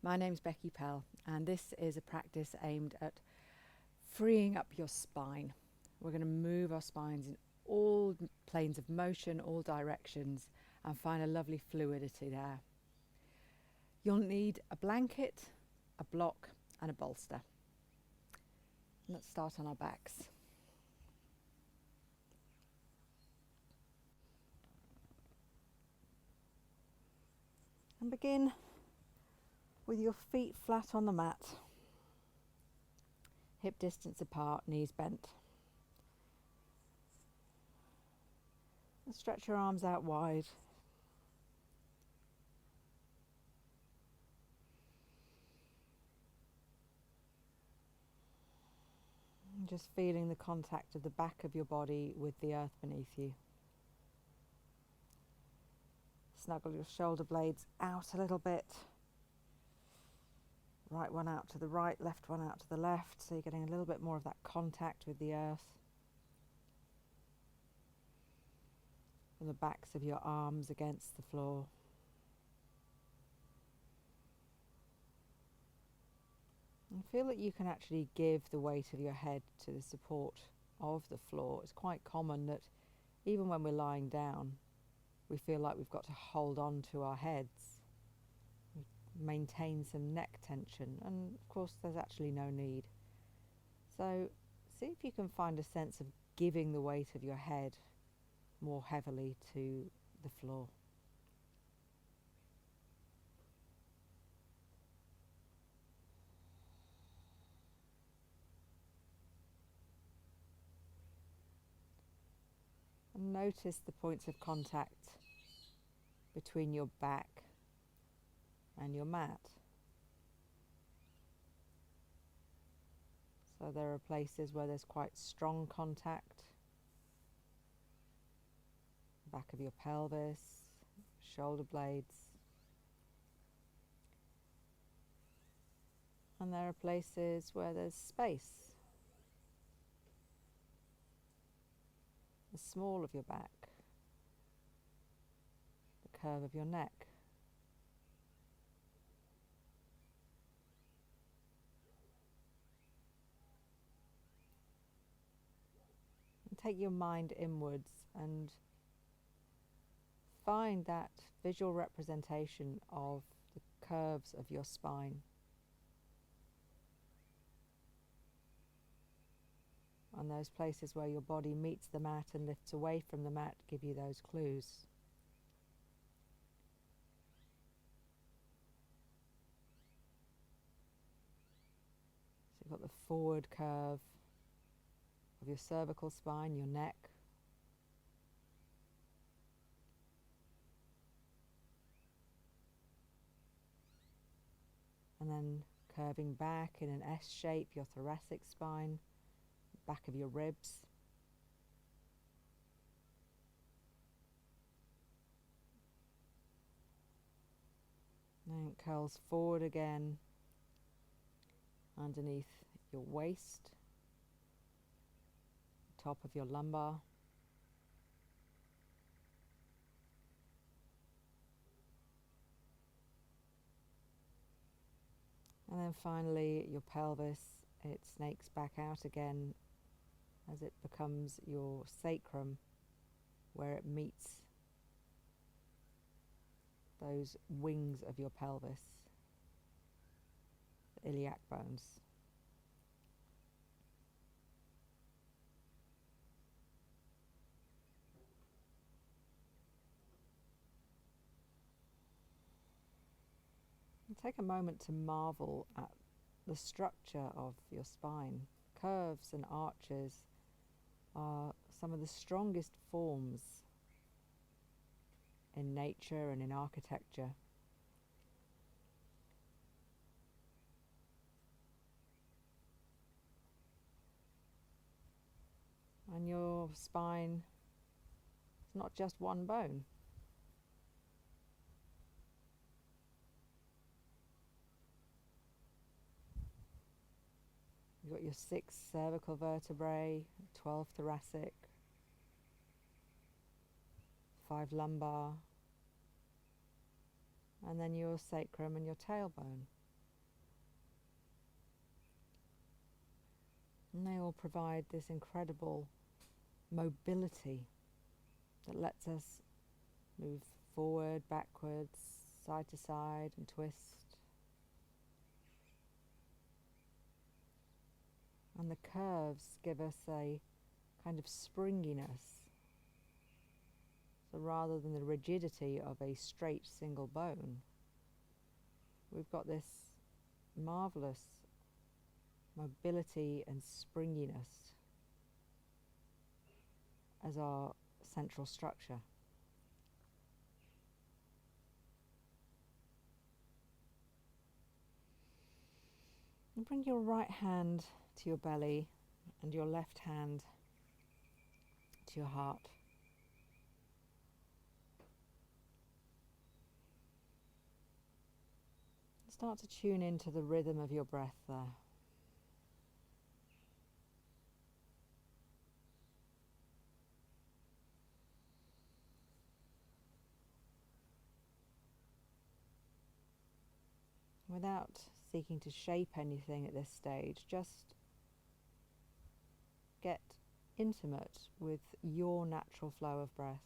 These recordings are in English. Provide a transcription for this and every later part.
My name's Becky Pell, and this is a practice aimed at freeing up your spine. We're going to move our spines in all planes of motion, all directions, and find a lovely fluidity there. You'll need a blanket, a block, and a bolster. Let's start on our backs. And begin with your feet flat on the mat, hip distance apart, knees bent. And stretch your arms out wide. And just feeling the contact of the back of your body with the earth beneath you. Snuggle your shoulder blades out a little bit. Right one out to the right, left one out to the left, so you're getting a little bit more of that contact with the earth. And the backs of your arms against the floor. And feel that you can actually give the weight of your head to the support of the floor. It's quite common that even when we're lying down, we feel like we've got to hold on to our heads. Maintain some neck tension, and of course there's actually no need. So see if you can find a sense of giving the weight of your head more heavily to the floor. And notice the points of contact between your back and your mat. So there are places where there's quite strong contact. Back of your pelvis, shoulder blades. And there are places where there's space. The small of your back, the curve of your neck. And take your mind inwards and find that visual representation of the curves of your spine. And those places where your body meets the mat and lifts away from the mat give you those clues. So you've got the forward curve of your cervical spine, your neck. And then curving back in an S shape, your thoracic spine, back of your ribs. And it curls forward again underneath your waist, top of your lumbar. And then finally your pelvis, it snakes back out again as it becomes your sacrum, where it meets those wings of your pelvis, the iliac bones. And take a moment to marvel at the structure of your spine. Curves and arches are some of the strongest forms in nature and in architecture. And your spine is not just one bone. You've got your 6 cervical vertebrae, 12 thoracic, 5 lumbar, and then your sacrum and your tailbone. And they all provide this incredible mobility that lets us move forward, backwards, side to side, and twist. And the curves give us a kind of springiness. So rather than the rigidity of a straight single bone, we've got this marvelous mobility and springiness as our central structure. And bring your right hand to your belly and your left hand to your heart. Start to tune into the rhythm of your breath there. Without seeking to shape anything at this stage, just get intimate with your natural flow of breath.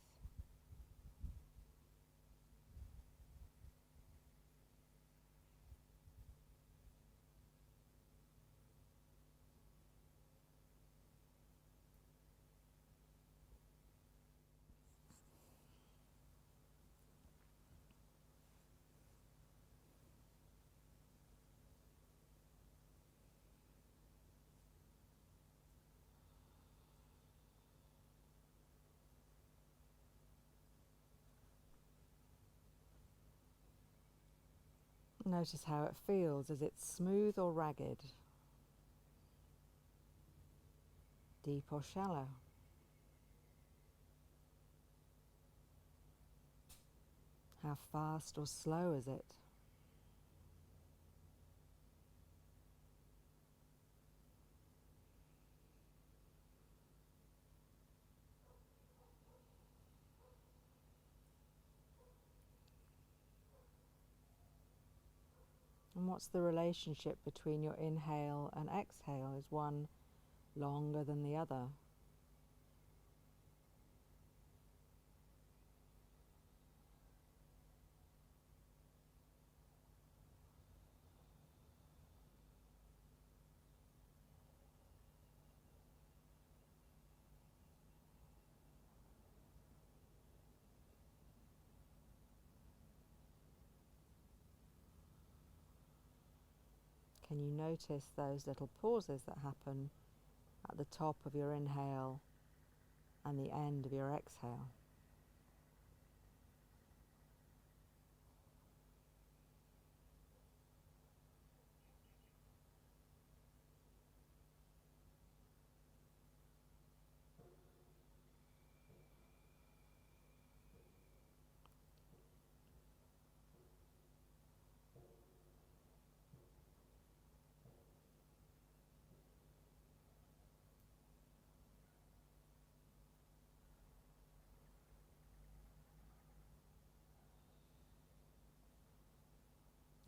Notice how it feels. Is it smooth or ragged? Deep or shallow? How fast or slow is it? And what's the relationship between your inhale and exhale? Is one longer than the other? Can you notice those little pauses that happen at the top of your inhale and the end of your exhale?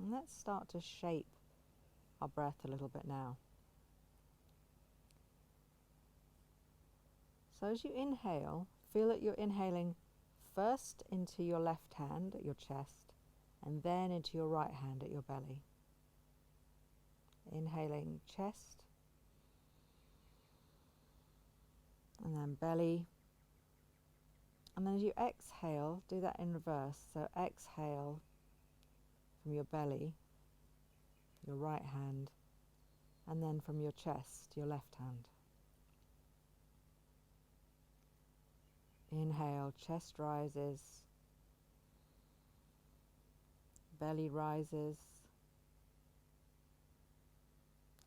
And let's start to shape our breath a little bit now. So as you inhale, feel that you're inhaling first into your left hand at your chest and then into your right hand at your belly. Inhaling chest and then belly. And then as you exhale, do that in reverse. So exhale from your belly, your right hand, and then from your chest, your left hand. Inhale, chest rises, belly rises,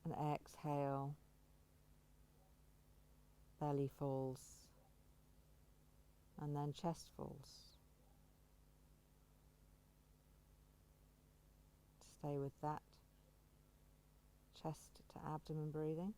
and exhale, belly falls, and then chest falls. Stay with that chest to abdomen breathing.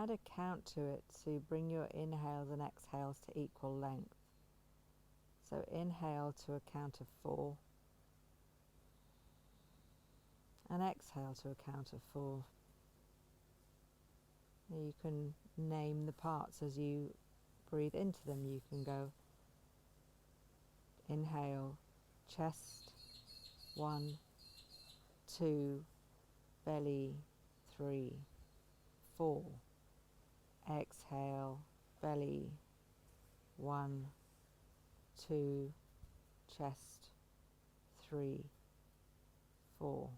add a count to it to bring your inhales and exhales to equal length. So inhale to a count of 4 and exhale to a count of 4. You can name the parts as you breathe into them. You can go inhale, chest, 1, 2, belly, 3, 4. Exhale, belly, 1, 2, chest, 3, 4.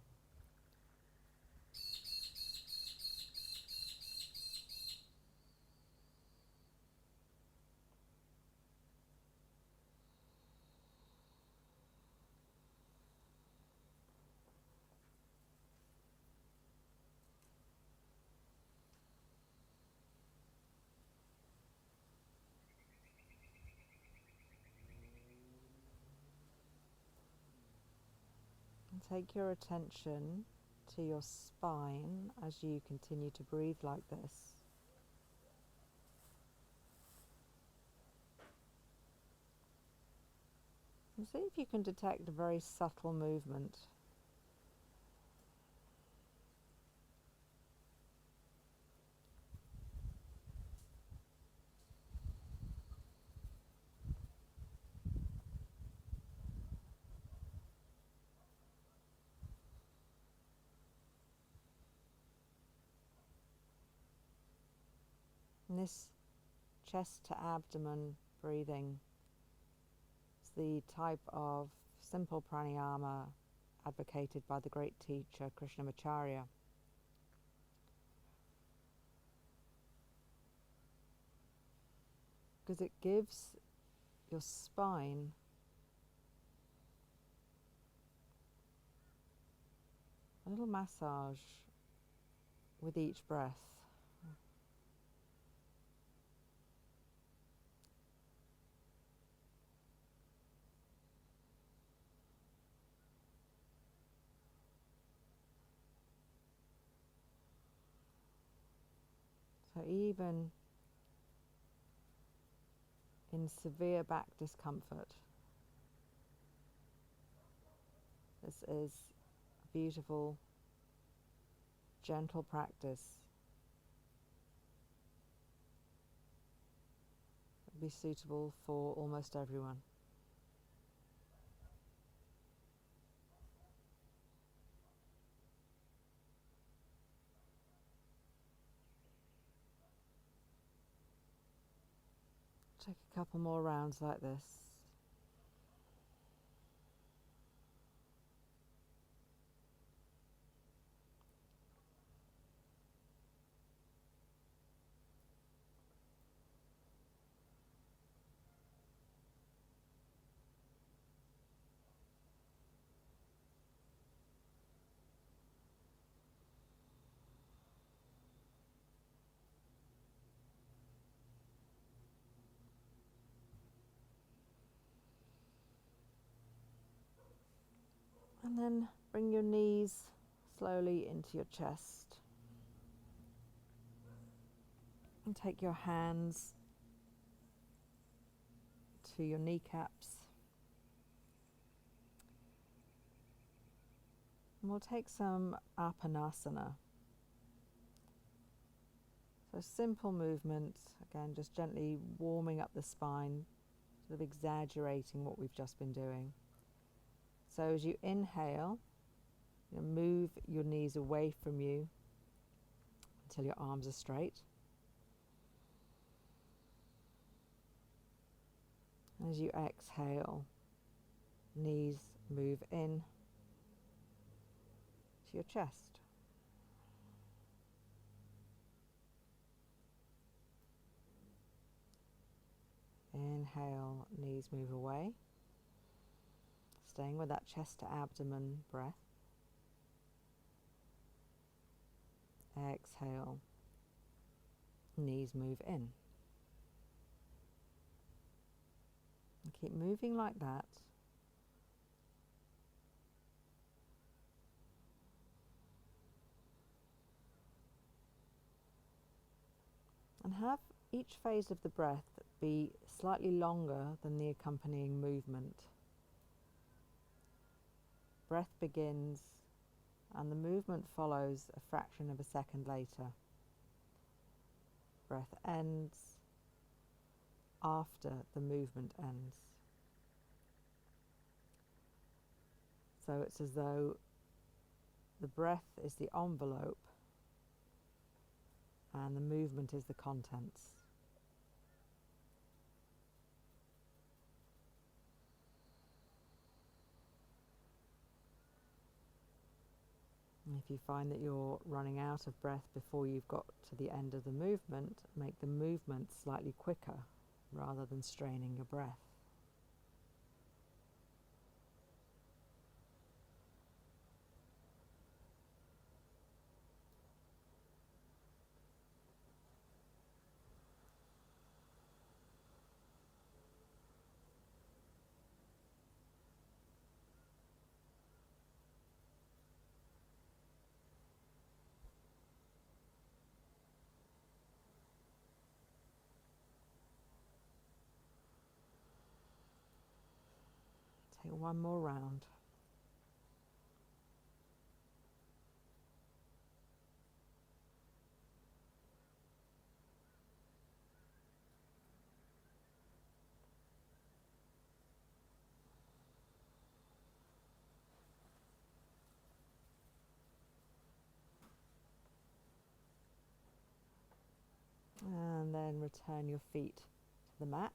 And take your attention to your spine as you continue to breathe like this. And see if you can detect a very subtle movement. And this chest to abdomen breathing is the type of simple pranayama advocated by the great teacher Krishnamacharya. Because it gives your spine a little massage with each breath. So even in severe back discomfort, this is a beautiful, gentle practice. It would be suitable for almost everyone. Take a couple more rounds like this. And then bring your knees slowly into your chest. And take your hands to your kneecaps. And we'll take some Apanasana. So simple movements, again, just gently warming up the spine, sort of exaggerating what we've just been doing. So as you inhale, move your knees away from you until your arms are straight. As you exhale, knees move in to your chest. Inhale, knees move away. Staying with that chest to abdomen breath. Exhale, knees move in. And keep moving like that. And have each phase of the breath be slightly longer than the accompanying movement. Breath begins and the movement follows a fraction of a second later. Breath ends after the movement ends. So it's as though the breath is the envelope and the movement is the contents. And if you find that you're running out of breath before you've got to the end of the movement, make the movement slightly quicker rather than straining your breath. Take one more round. And then return your feet to the mat.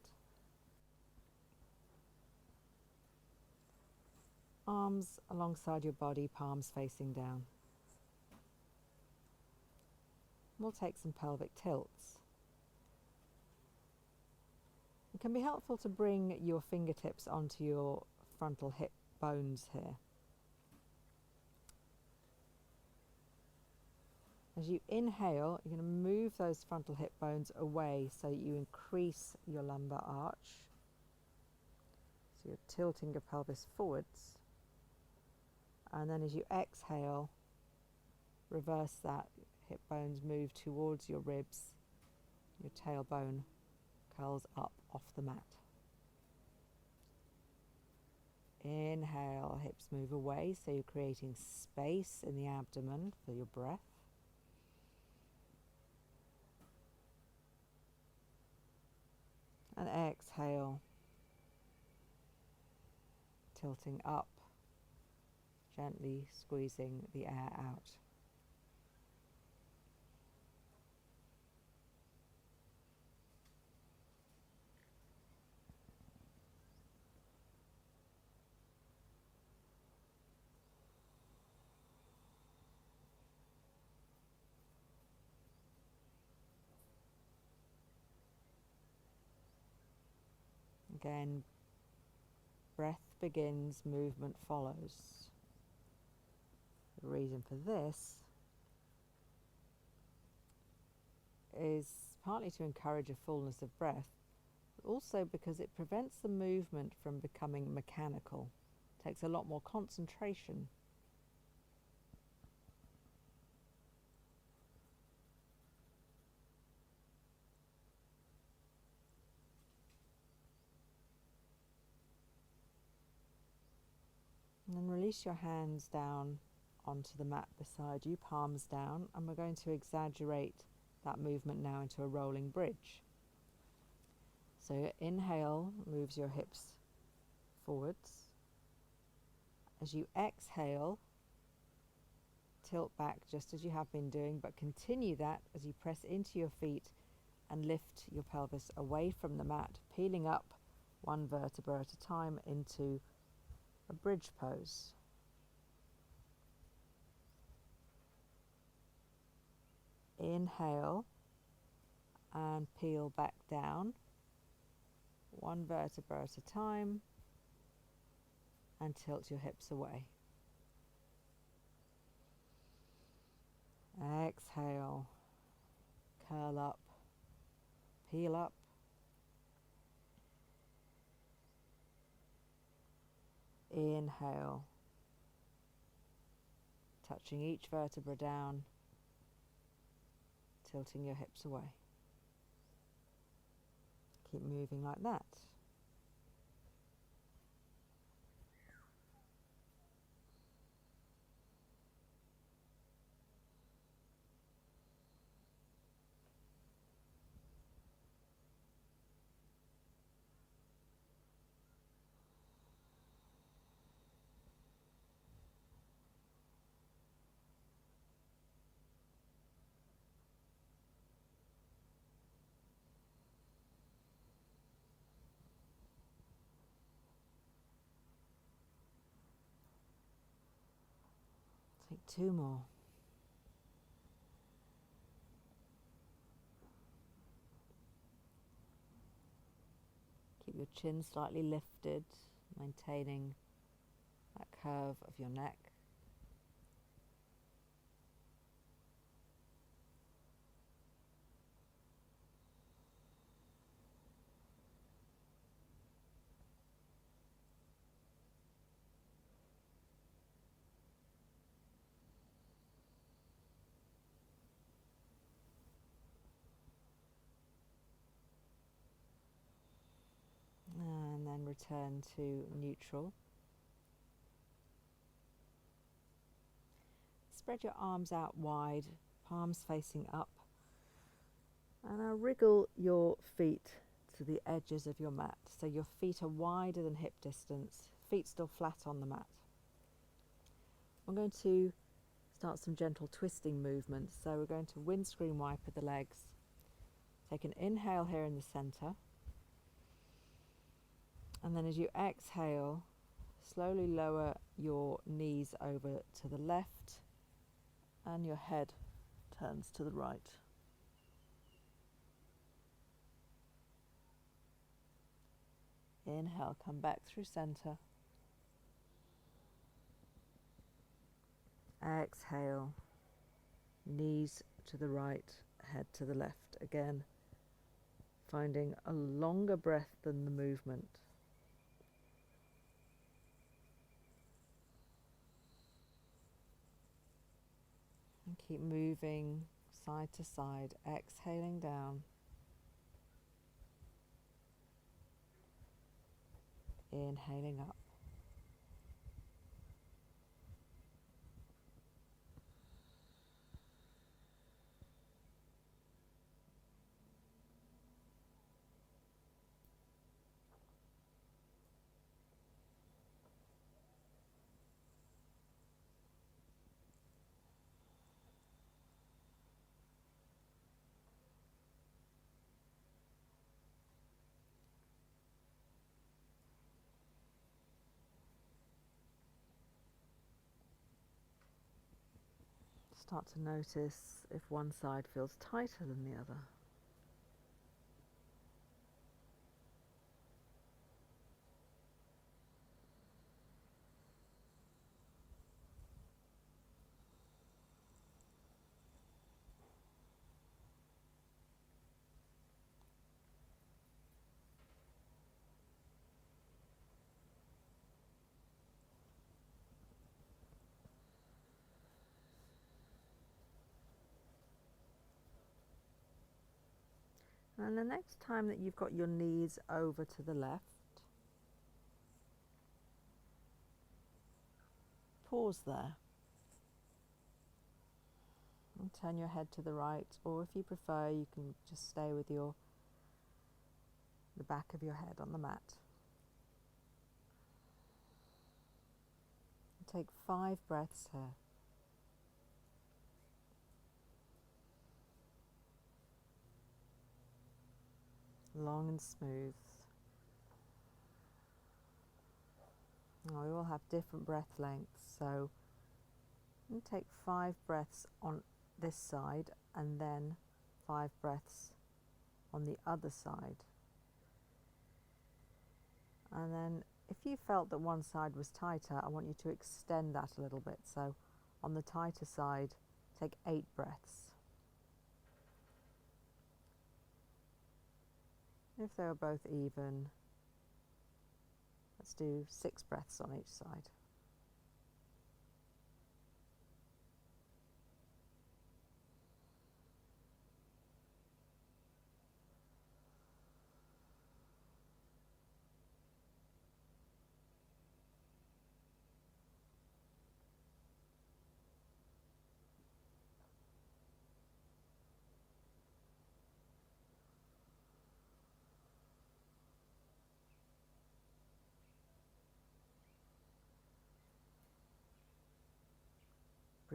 Arms alongside your body, palms facing down. We'll take some pelvic tilts. It can be helpful to bring your fingertips onto your frontal hip bones here. As you inhale, you're going to move those frontal hip bones away so you increase your lumbar arch. So you're tilting your pelvis forwards. And then as you exhale, reverse that. Hip bones move towards your ribs. Your tailbone curls up off the mat. Inhale, hips move away, so you're creating space in the abdomen for your breath. And exhale, tilting up, gently squeezing the air out. Again, breath begins, movement follows. The reason for this is partly to encourage a fullness of breath, but also because it prevents the movement from becoming mechanical. It takes a lot more concentration. And then release your hands down onto the mat beside you, palms down, and we're going to exaggerate that movement now into a rolling bridge. So your inhale moves your hips forwards. As you exhale, tilt back just as you have been doing, but continue that as you press into your feet and lift your pelvis away from the mat, peeling up one vertebra at a time into a bridge pose. Inhale and peel back down, one vertebra at a time, and tilt your hips away. Exhale, curl up, peel up. Inhale, touching each vertebra down, tilting your hips away. keep moving like that. Take 2 more. Keep your chin slightly lifted, maintaining that curve of your neck. And then return to neutral. Spread your arms out wide, palms facing up. And now wriggle your feet to the edges of your mat. So your feet are wider than hip distance, feet still flat on the mat. I'm going to start some gentle twisting movements. So we're going to windscreen wiper the legs. Take an inhale here in the center. And then as you exhale, slowly lower your knees over to the left and your head turns to the right. Inhale, come back through center. Exhale, knees to the right, head to the left. Again, finding a longer breath than the movement. And keep moving side to side, exhaling down. Inhaling up. Start to notice if one side feels tighter than the other. And the next time that you've got your knees over to the left, pause there. And turn your head to the right, or if you prefer, you can just stay with the back of your head on the mat. Take 5 breaths here. Long and smooth. Now we all have different breath lengths, so you take 5 breaths on this side and then 5 breaths on the other side. And then if you felt that one side was tighter, I want you to extend that a little bit. So on the tighter side, take 8 breaths. If they were both even, let's do 6 breaths on each side.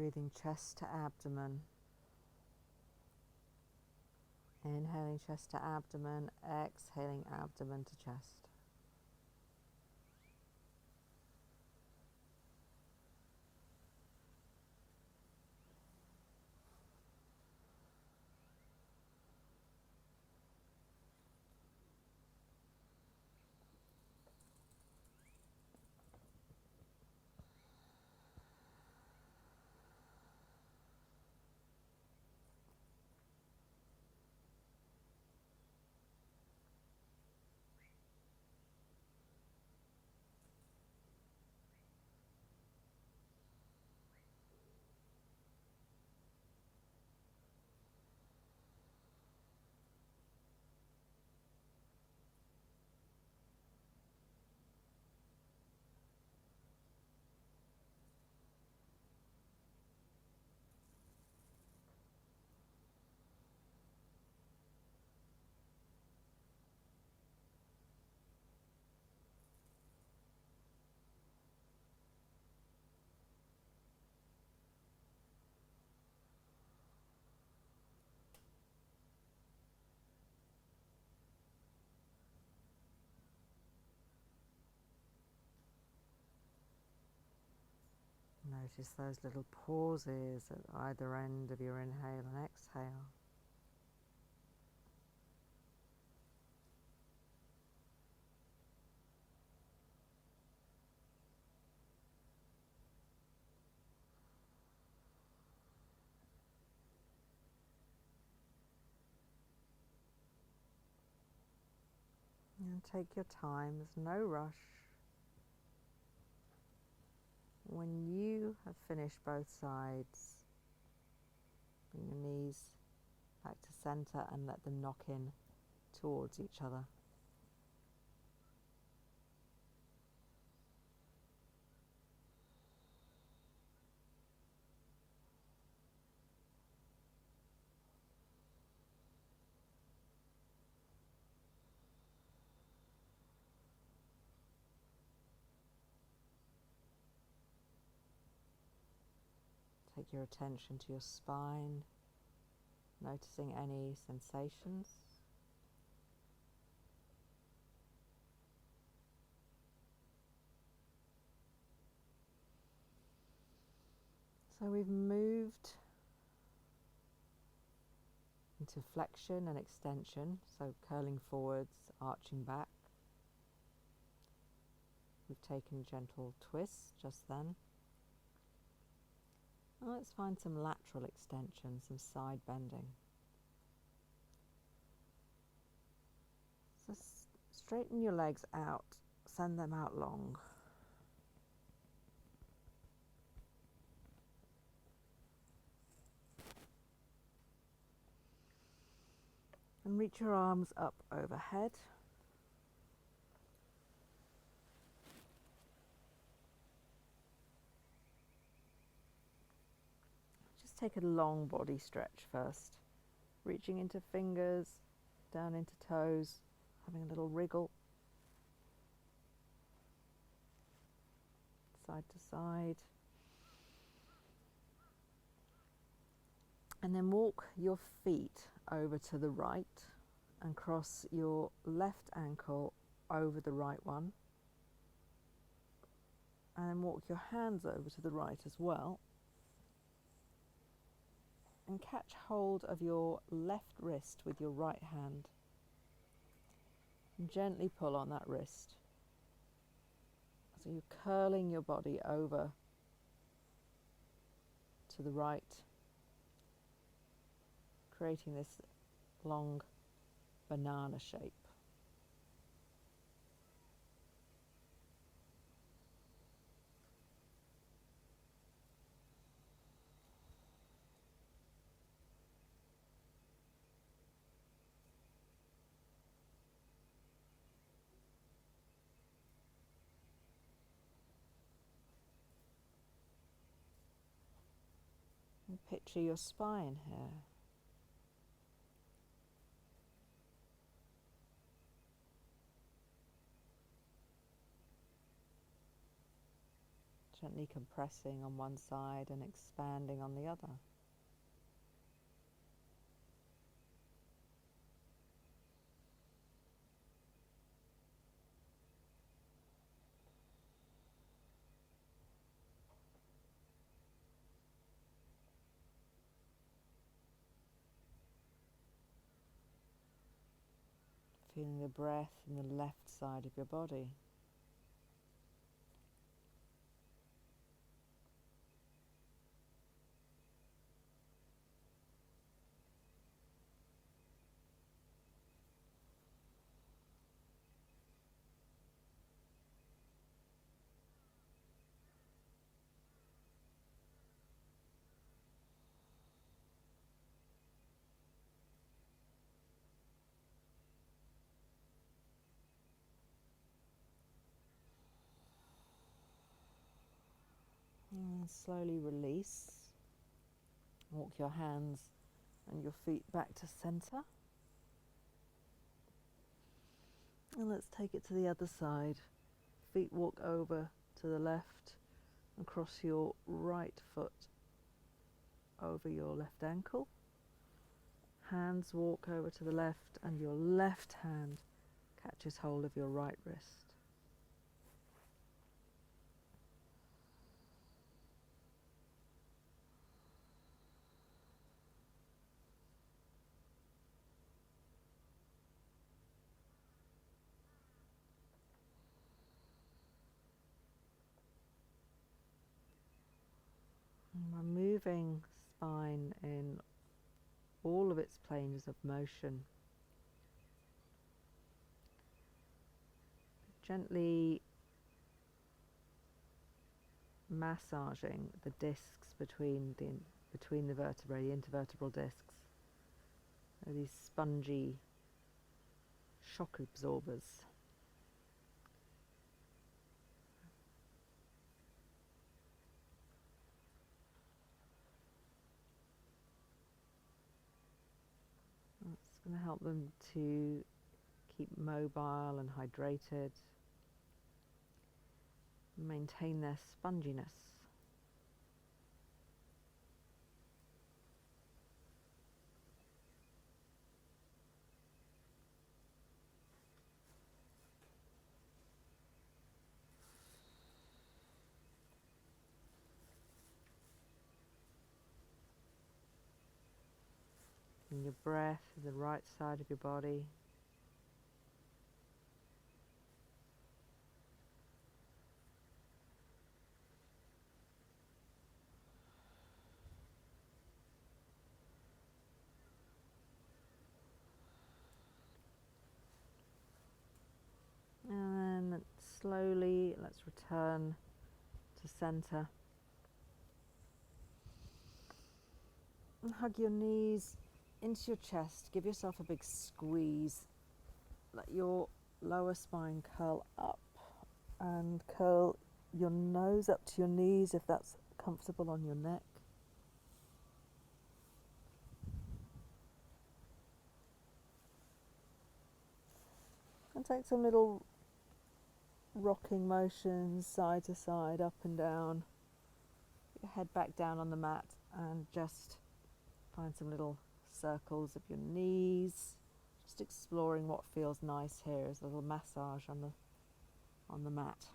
Breathing chest to abdomen. Inhaling chest to abdomen, exhaling abdomen to chest. Notice those little pauses at either end of your inhale and exhale. And take your time, there's no rush. When you have finished both sides, bring your knees back to center and let them knock in towards each other. Take your attention to your spine, noticing any sensations. So we've moved into flexion and extension, so curling forwards, arching back. We've taken a gentle twist just then. Now let's find some lateral extension, some side bending. So straighten your legs out, send them out long. And reach your arms up overhead. Just take a long body stretch first, reaching into fingers, down into toes, having a little wriggle, side to side. And then walk your feet over to the right and cross your left ankle over the right one. And then walk your hands over to the right as well. And catch hold of your left wrist with your right hand. And gently pull on that wrist. So you're curling your body over to the right, creating this long banana shape. And picture your spine here. gently compressing on one side and expanding on the other. Feeling the breath in the left side of your body. And slowly release. Walk your hands and your feet back to center. And let's take it to the other side. Feet walk over to the left and cross your right foot over your left ankle. Hands walk over to the left and your left hand catches hold of your right wrist. And we're moving spine in all of its planes of motion. Gently massaging the discs between the vertebrae, the intervertebral discs. They're these spongy shock absorbers. It's going to help them to keep mobile and hydrated, maintain their sponginess. And your breath is the right side of your body. And then slowly let's return to center. And hug your knees into your chest. Give yourself a big squeeze. Let your lower spine curl up and curl your nose up to your knees if that's comfortable on your neck. And take some little rocking motions side to side, up and down. Put your head back down on the mat and just find some little circles of your knees. Just exploring what feels nice here as a little massage on the mat.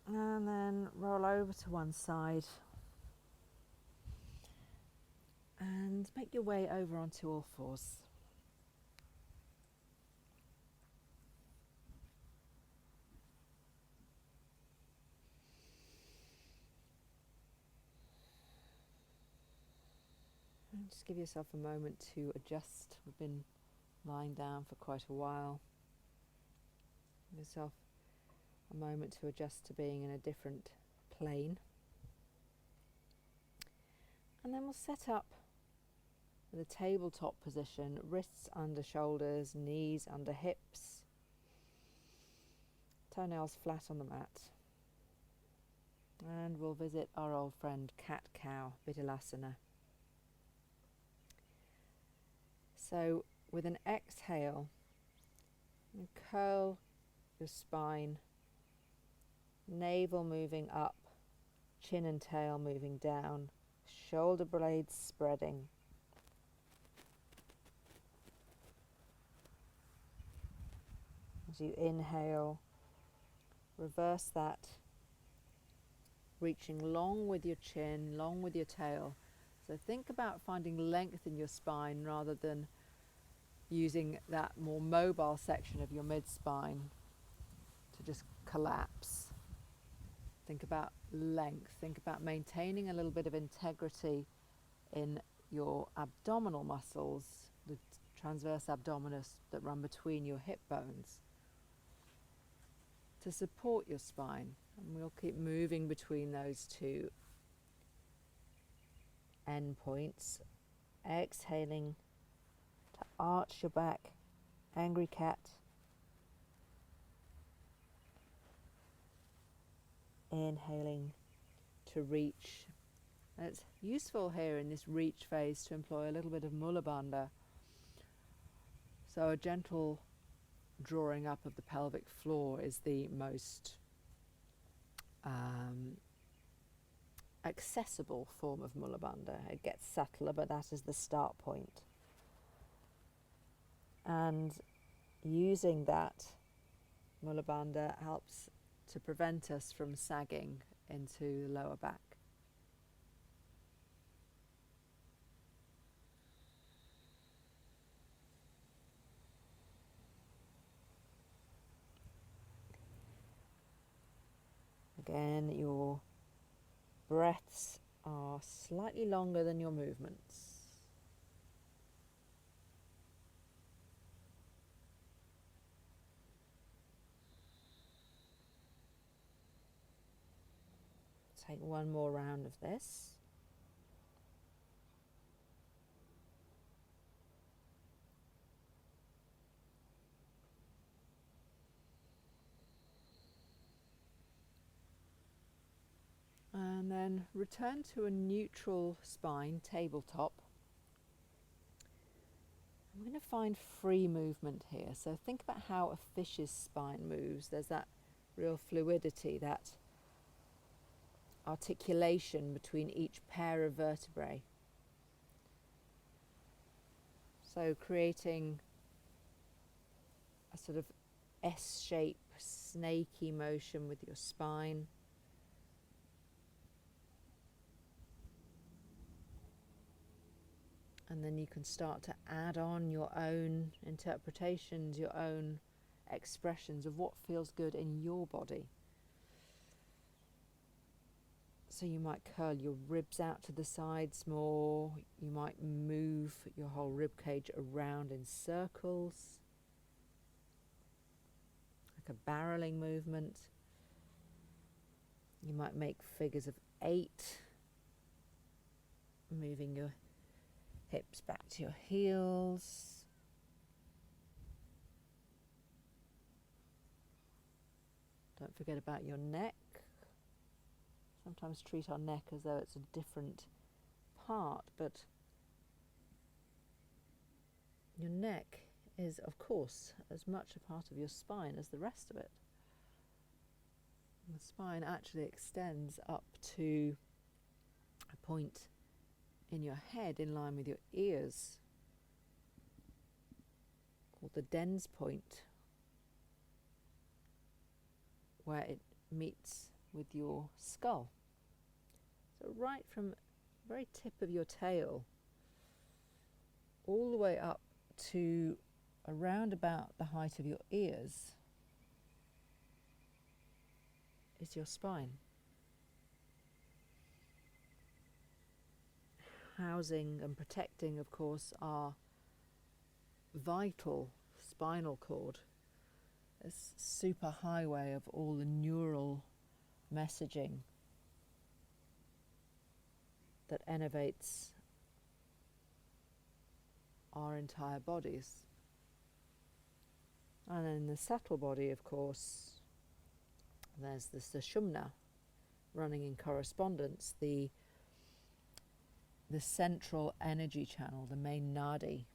And then roll over to one side and make your way over onto all fours. And just give yourself a moment to adjust. We've been lying down for quite a while. Give yourself a moment to adjust to being in a different plane. And then we'll set up in the tabletop position, wrists under shoulders, knees under hips, toenails flat on the mat. And we'll visit our old friend Cat Cow Bitilasana. So with an exhale, you curl your spine, navel moving up, chin and tail moving down, shoulder blades spreading. As you inhale, reverse that, reaching long with your chin, long with your tail. So think about finding length in your spine rather than using that more mobile section of your mid-spine to just collapse. Think about length. Think about maintaining a little bit of integrity in your abdominal muscles, the transverse abdominis that run between your hip bones, to support your spine. And we'll keep moving between those two end points. Exhaling to arch your back, angry cat. Inhaling to reach. And it's useful here in this reach phase to employ a little bit of Mula Bandha. So a gentle drawing up of the pelvic floor is the most accessible form of Mula Bandha. It gets subtler, but that is the start point. And using that Mula Bandha helps to prevent us from sagging into the lower back. Again, your breaths are slightly longer than your movements. Take one more round of this. And then return to a neutral spine, tabletop. I'm going to find free movement here. So think about how a fish's spine moves. There's that real fluidity, that articulation between each pair of vertebrae. So creating a sort of S-shape, snaky motion with your spine. And then you can start to add on your own interpretations, your own expressions of what feels good in your body. So you might curl your ribs out to the sides more. You might move your whole rib cage around in circles, like a barreling movement. You might make figures of 8, moving your hips back to your heels. Don't forget about your neck. Sometimes treat our neck as though it's a different part, but your neck is, of course, as much a part of your spine as the rest of it. The spine actually extends up to a point in your head in line with your ears, called the dens point, where it meets with your skull. So right from the very tip of your tail all the way up to around about the height of your ears is your spine. Housing and protecting, of course, our vital spinal cord, this super highway of all the neural messaging that enervates our entire bodies. And in the subtle body, of course, there's the sushumna running in correspondence, the central energy channel, the main nadi.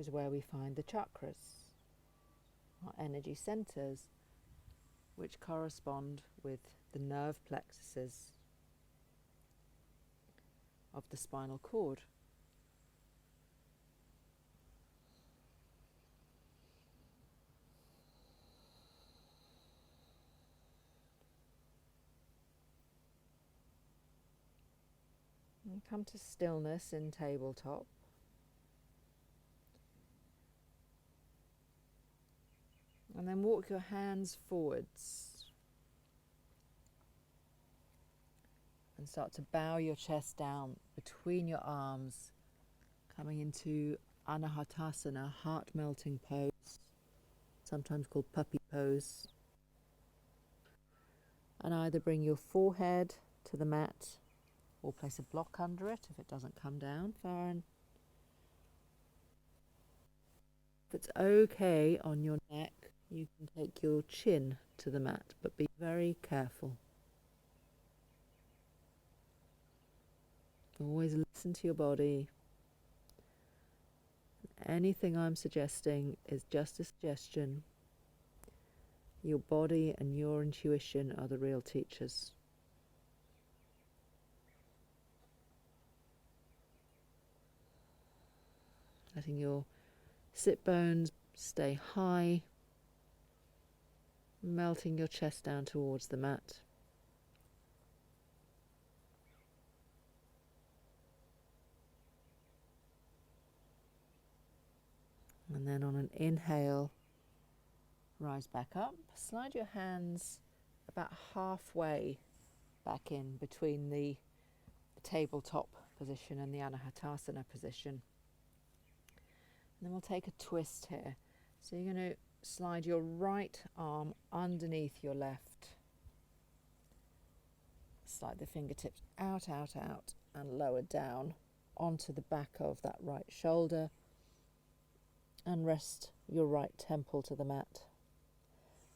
is where we find the chakras, our energy centers, which correspond with the nerve plexuses of the spinal cord. And come to stillness in tabletop. And then walk your hands forwards and start to bow your chest down between your arms, coming into Anahatasana, heart-melting pose, sometimes called puppy pose. And either bring your forehead to the mat or place a block under it if it doesn't come down far. And if it's okay on your neck, you can take your chin to the mat, but be very careful. Always listen to your body. Anything I'm suggesting is just a suggestion. Your body and your intuition are the real teachers. Letting your sit bones stay high, melting your chest down towards the mat. And then on an inhale, rise back up. Slide your hands about halfway back in between the tabletop position and the Anahatasana position. And then we'll take a twist here. So you're going to slide your right arm underneath your left. Slide the fingertips out, out, out, and lower down onto the back of that right shoulder. And rest your right temple to the mat.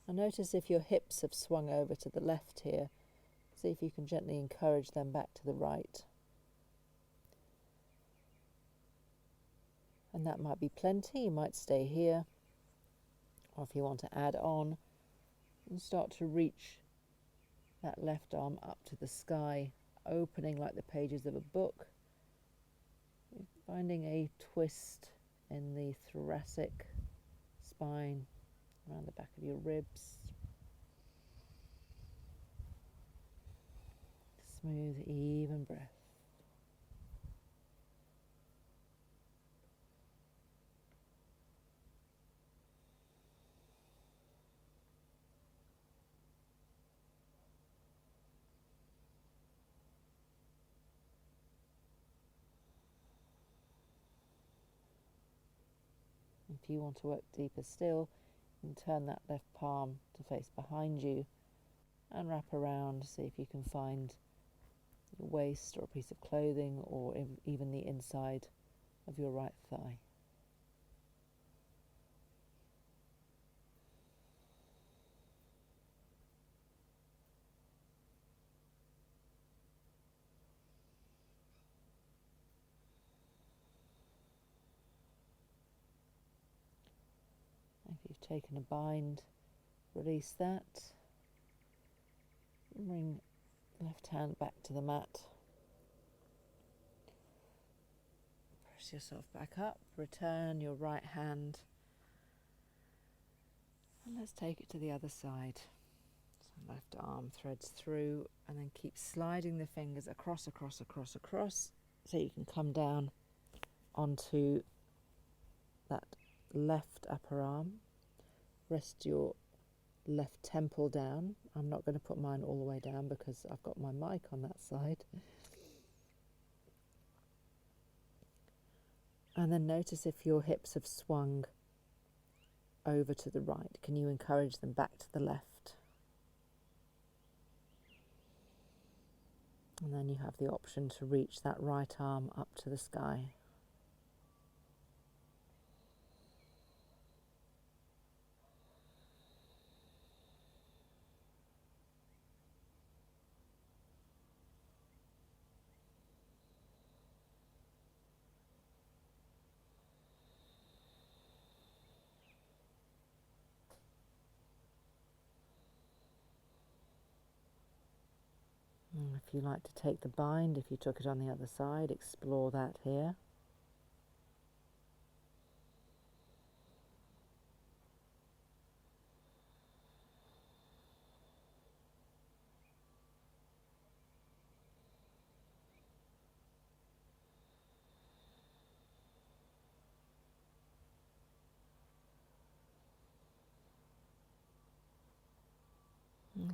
And notice if your hips have swung over to the left here. See if you can gently encourage them back to the right. And that might be plenty. You might stay here. Or if you want to add on, and start to reach that left arm up to the sky, opening like the pages of a book. Finding a twist in the thoracic spine, around the back of your ribs. Smooth, even breath. If you want to work deeper still, you can turn that left palm to face behind you and wrap around, see if you can find your waist or a piece of clothing or even the inside of your right thigh. If you've taken a bind, release that. Bring left hand back to the mat. Press yourself back up. Return your right hand. And let's take it to the other side. So left arm threads through and then keep sliding the fingers across, across, across, across. So you can come down onto that left upper arm. Rest your left temple down. I'm not going to put mine all the way down because I've got my mic on that side. And then notice if your hips have swung over to the right. Can you encourage them back to the left? And then you have the option to reach that right arm up to the sky. If you like to take the bind, if you took it on the other side, explore that here.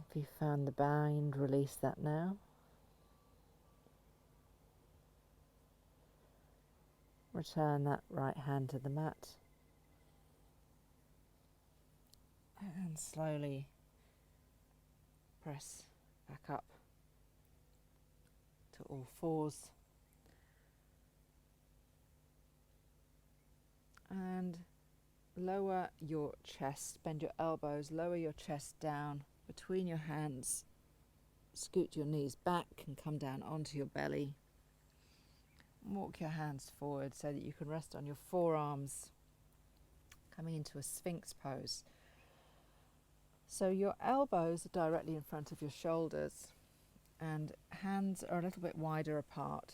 If you found the bind, release that now. Return that right hand to the mat. And slowly press back up to all fours. And lower your chest, bend your elbows, lower your chest down between your hands. Scoot your knees back and come down onto your belly. Walk your hands forward so that you can rest on your forearms, coming into a Sphinx pose. So your elbows are directly in front of your shoulders and hands are a little bit wider apart.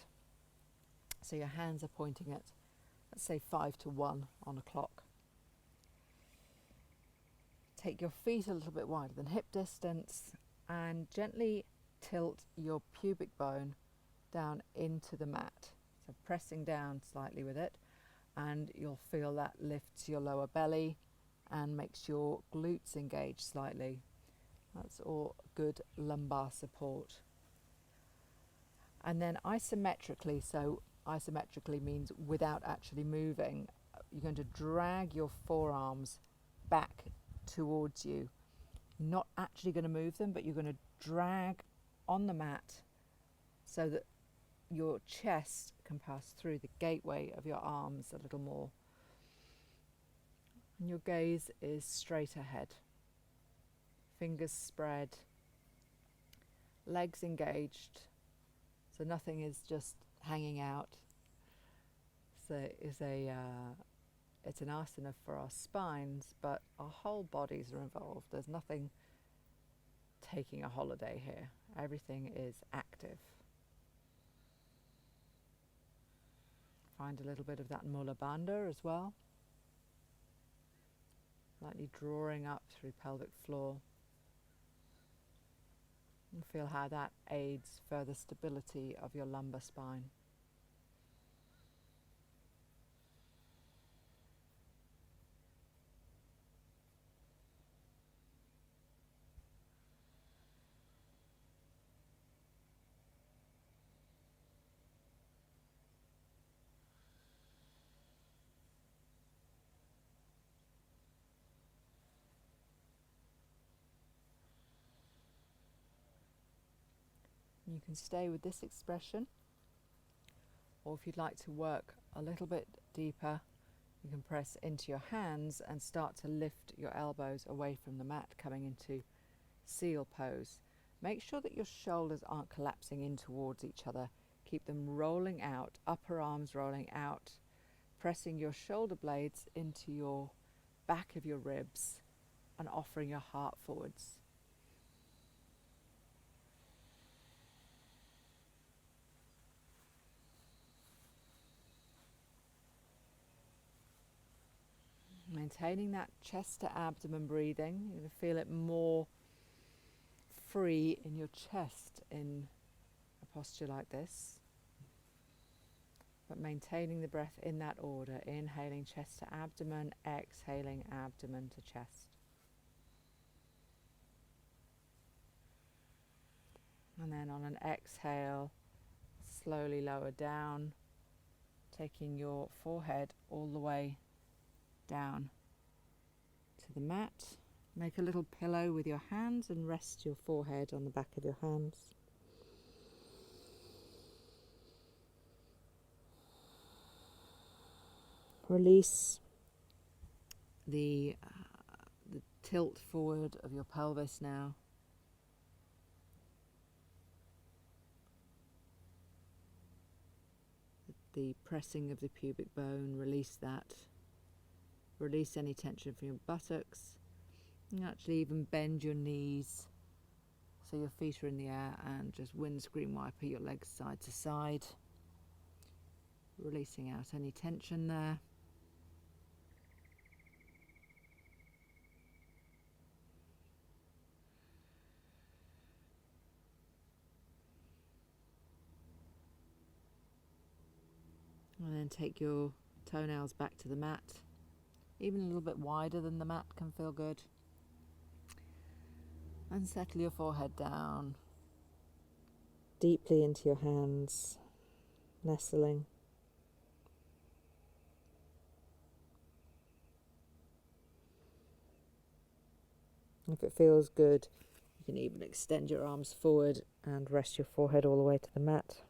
So your hands are pointing at, let's say, 5 to 1 on a clock. Take your feet a little bit wider than hip distance and gently tilt your pubic bone down into the mat. So pressing down slightly with it, and you'll feel that lifts your lower belly and makes your glutes engage slightly. That's all good lumbar support. And then isometrically, so isometrically means without actually moving, you're going to drag your forearms back towards you. You're not actually going to move them, but you're going to drag on the mat so that your chest can pass through the gateway of your arms a little more. And your gaze is straight ahead. Fingers spread, legs engaged, so nothing is just hanging out. So it's an asana for our spines, but our whole bodies are involved. There's nothing taking a holiday here. Everything is active. Find a little bit of that Mula Bandha as well. Lightly drawing up through pelvic floor. And feel how that aids further stability of your lumbar spine. You can stay with this expression, or if you'd like to work a little bit deeper, you can press into your hands and start to lift your elbows away from the mat, coming into seal pose. Make sure that your shoulders aren't collapsing in towards each other. Keep them rolling out, upper arms rolling out, pressing your shoulder blades into your back of your ribs and offering your heart forwards. Maintaining that chest to abdomen breathing. You're going to feel it more free in your chest in a posture like this. But maintaining the breath in that order. Inhaling chest to abdomen, exhaling abdomen to chest. And then on an exhale, slowly lower down, taking your forehead all the way down to the mat. Make a little pillow with your hands and rest your forehead on the back of your hands. Release the tilt forward of your pelvis now. The pressing of the pubic bone, release that. Release any tension from your buttocks. And actually even bend your knees So your feet are in the air and just windscreen wiper your legs side to side, releasing out any tension there. And then take your toenails back to the mat. Even a little bit wider than the mat can feel good. And settle your forehead down deeply into your hands, nestling. If it feels good, you can even extend your arms forward and rest your forehead all the way to the mat.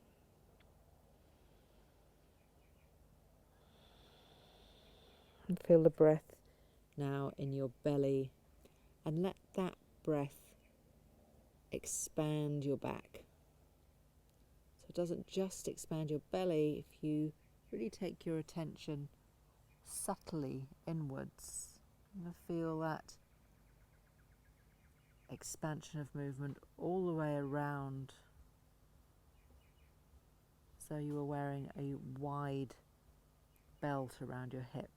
And feel the breath now in your belly, and let that breath expand your back. So it doesn't just expand your belly. If you really take your attention subtly inwards, you'll feel that expansion of movement all the way around. So you are wearing a wide belt around your hips.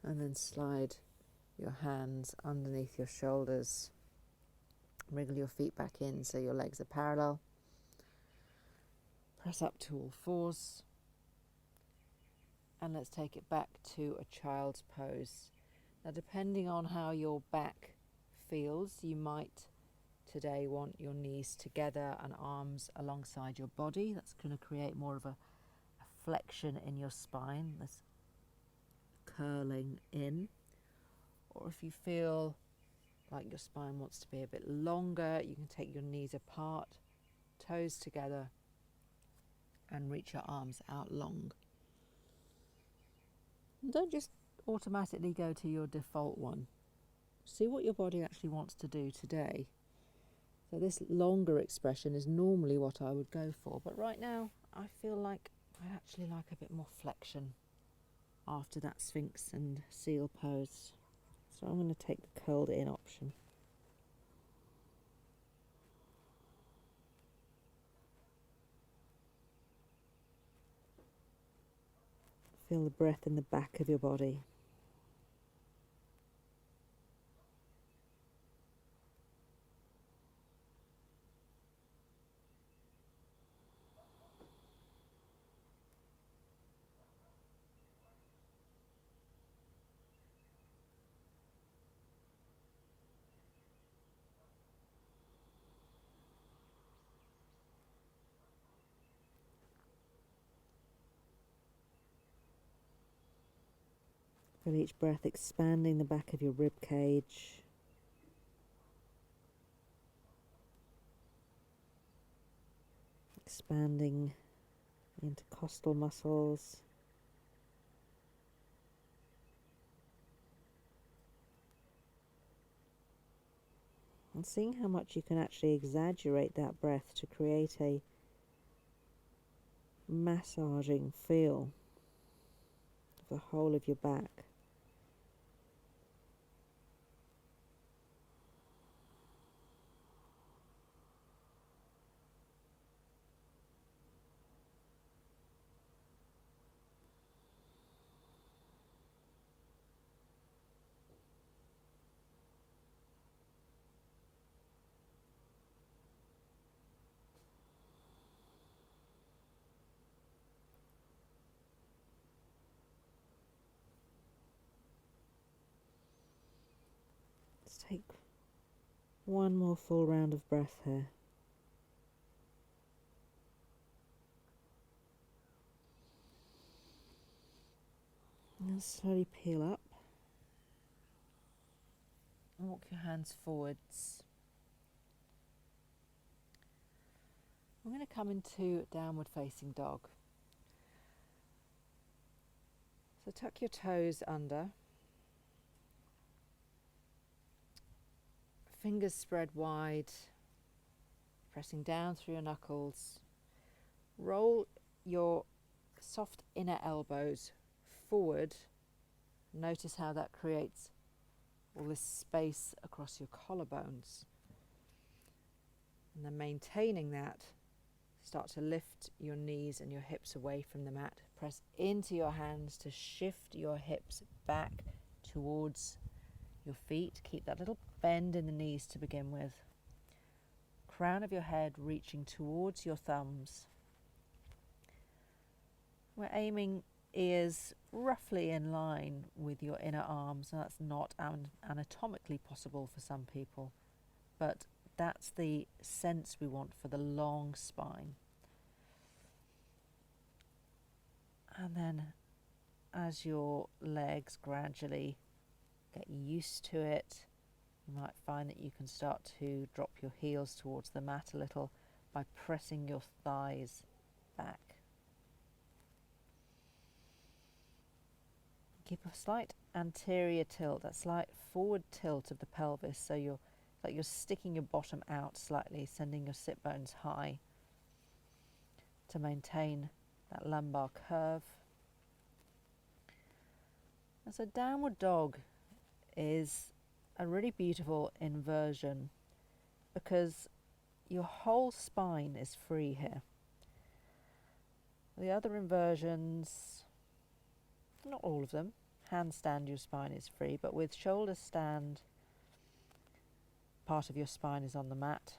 And then slide your hands underneath your shoulders. Wriggle your feet back in so your legs are parallel. Press up to all fours. And let's take it back to a child's pose. Now, depending on how your back feels, you might today want your knees together and arms alongside your body. That's going to create more of a flexion in your spine. That's curling in. Or if you feel like your spine wants to be a bit longer, you can take your knees apart, toes together, and reach your arms out long. And don't just automatically go to your default one. See what your body actually wants to do today. So this longer expression is normally what I would go for, but right now I feel like I actually like a bit more flexion after that Sphinx and seal pose. So I'm going to take the curled in option. Feel the breath in the back of your body. Feel each breath expanding the back of your rib cage. Expanding the intercostal muscles. And seeing how much you can actually exaggerate that breath to create a massaging feel of the whole of your back. Take one more full round of breath here. And slowly peel up. Walk your hands forwards. We're going to come into downward facing dog. So tuck your toes under. Fingers spread wide, pressing down through your knuckles. Roll your soft inner elbows forward. Notice how that creates all this space across your collarbones. And then maintaining that, start to lift your knees and your hips away from the mat. Press into your hands to shift your hips back towards your feet. Keep that little bend in the knees to begin with. Crown of your head reaching towards your thumbs. We're aiming ears roughly in line with your inner arms. That's not anatomically possible for some people, but that's the sense we want for the long spine. And then as your legs gradually get used to it, you might find that you can start to drop your heels towards the mat a little by pressing your thighs back. Keep a slight anterior tilt, a slight forward tilt of the pelvis, so you're sticking your bottom out slightly, sending your sit bones high to maintain that lumbar curve. And so downward dog is a really beautiful inversion because your whole spine is free here. The other inversions, not all of them, handstand your spine is free, but with shoulder stand, part of your spine is on the mat.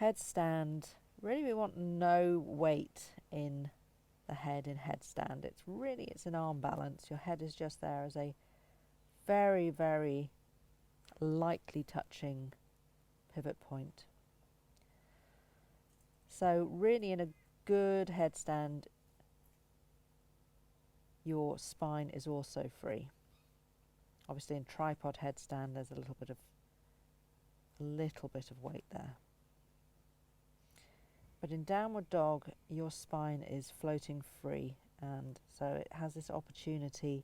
Headstand, really we want no weight in the head in headstand. It's an arm balance. Your head is just there as a very, very lightly touching pivot point. So really in a good headstand, your spine is also free. Obviously in tripod headstand there's a little bit of weight there. But in downward dog your spine is floating free, and so it has this opportunity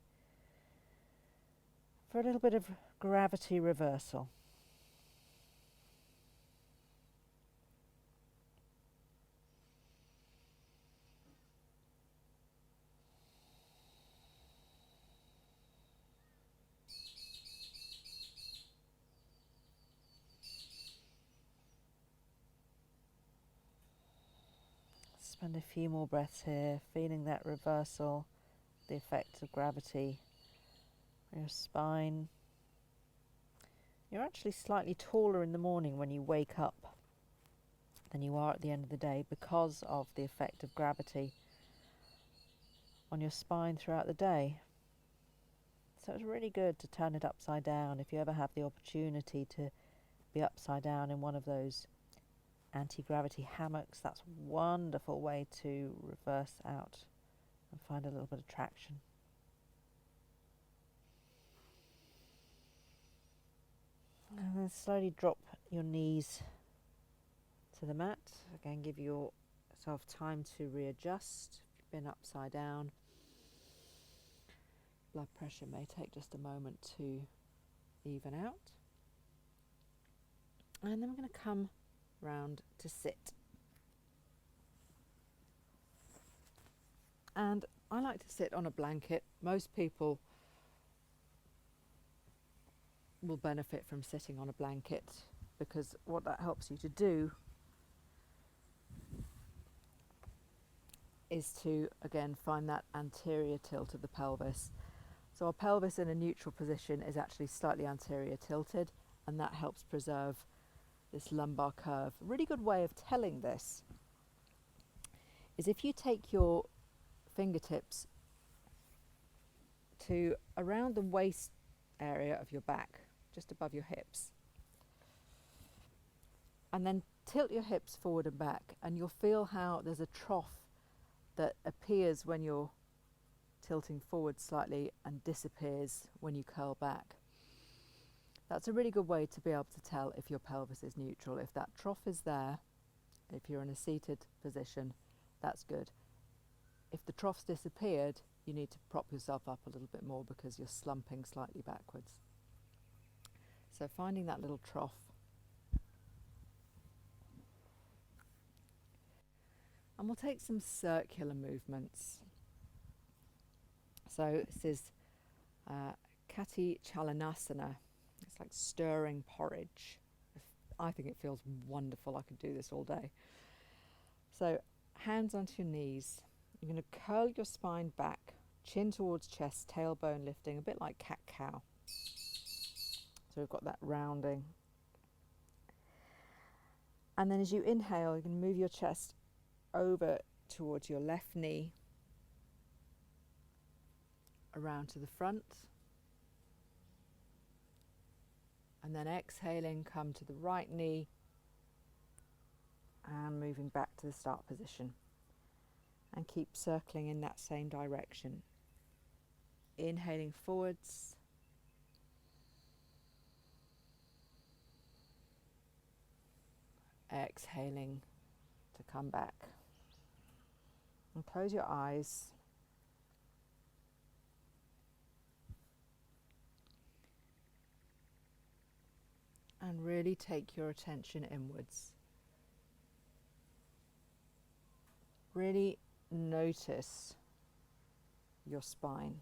for a little bit of gravity reversal. Spend a few more breaths here, feeling that reversal, the effect of gravity on your spine. You're actually slightly taller in the morning when you wake up than you are at the end of the day because of the effect of gravity on your spine throughout the day. So it's really good to turn it upside down if you ever have the opportunity to be upside down in one of those anti-gravity hammocks. That's a wonderful way to reverse out and find a little bit of traction. And then slowly drop your knees to the mat. Again, give yourself time to readjust. If you've been upside down, blood pressure may take just a moment to even out. And then we're going to come round to sit. And I like to sit on a blanket. Most people will benefit from sitting on a blanket because what that helps you to do is to again find that anterior tilt of the pelvis. So our pelvis in a neutral position is actually slightly anterior tilted, and that helps preserve this lumbar curve. A really good way of telling this is if you take your fingertips to around the waist area of your back, just above your hips. And then tilt your hips forward and back, and you'll feel how there's a trough that appears when you're tilting forward slightly and disappears when you curl back. That's a really good way to be able to tell if your pelvis is neutral. If that trough is there, if you're in a seated position, that's good. If the trough's disappeared, you need to prop yourself up a little bit more because you're slumping slightly backwards. So finding that little trough. And we'll take some circular movements. So this is Katy Chalanasana. It's like stirring porridge. I think it feels wonderful. I could do this all day. So hands onto your knees. You're going to curl your spine back, chin towards chest, tailbone lifting, a bit like cat-cow. So we've got that rounding. And then as you inhale, you're going to move your chest over towards your left knee, around to the front, and then exhaling, come to the right knee and moving back to the start position, and keep circling in that same direction. Inhaling forwards, exhaling to come back, and close your eyes. And really take your attention inwards. Really notice your spine.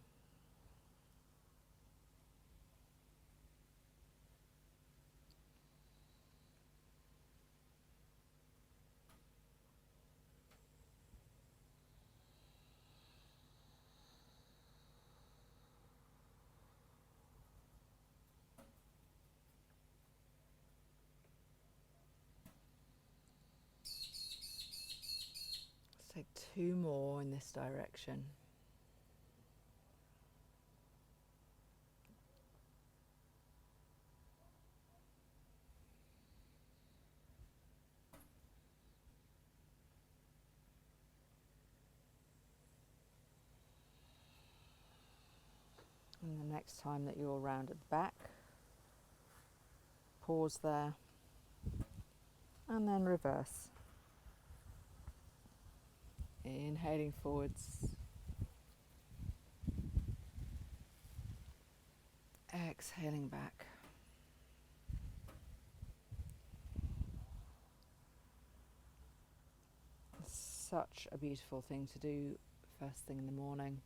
Take 2 more in this direction. And the next time that you're round at the back, pause there, and then reverse. Inhaling forwards, exhaling back. It's such a beautiful thing to do first thing in the morning.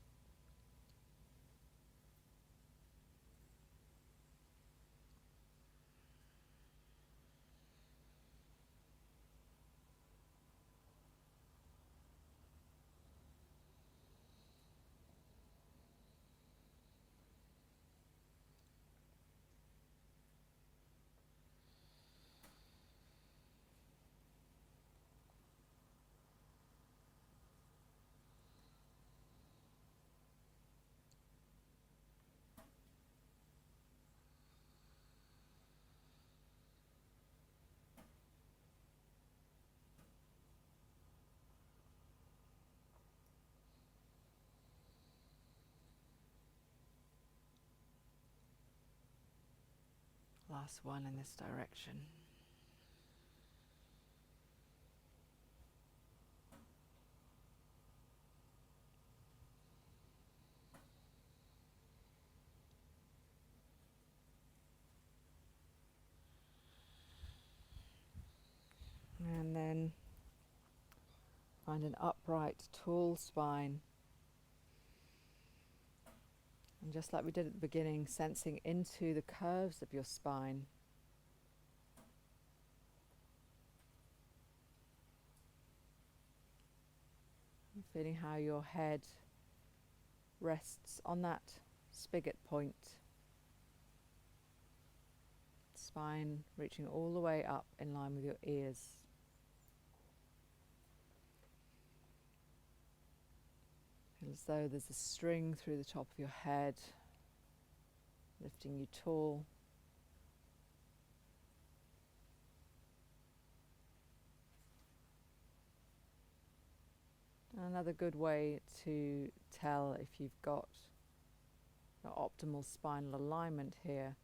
Last one in this direction. And then find an upright, tall spine. And just like we did at the beginning, sensing into the curves of your spine. And feeling how your head rests on that spigot point. Spine reaching all the way up in line with your ears. as though there's a string through the top of your head, lifting you tall. Another good way to tell if you've got the optimal spinal alignment here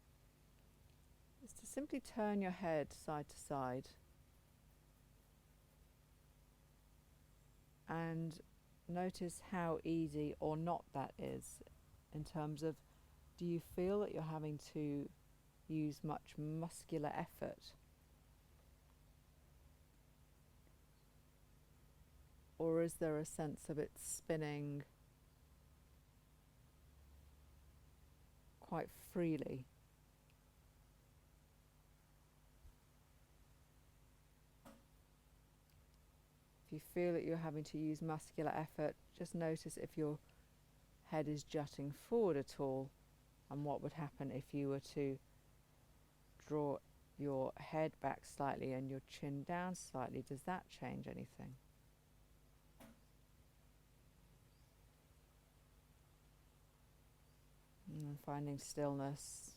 is to simply turn your head side to side and notice how easy or not that is, in terms of, do you feel that you're having to use much muscular effort, or is there a sense of it spinning quite freely? If you feel that you're having to use muscular effort, just notice if your head is jutting forward at all, and what would happen if you were to draw your head back slightly and your chin down slightly. Does that change anything? And finding stillness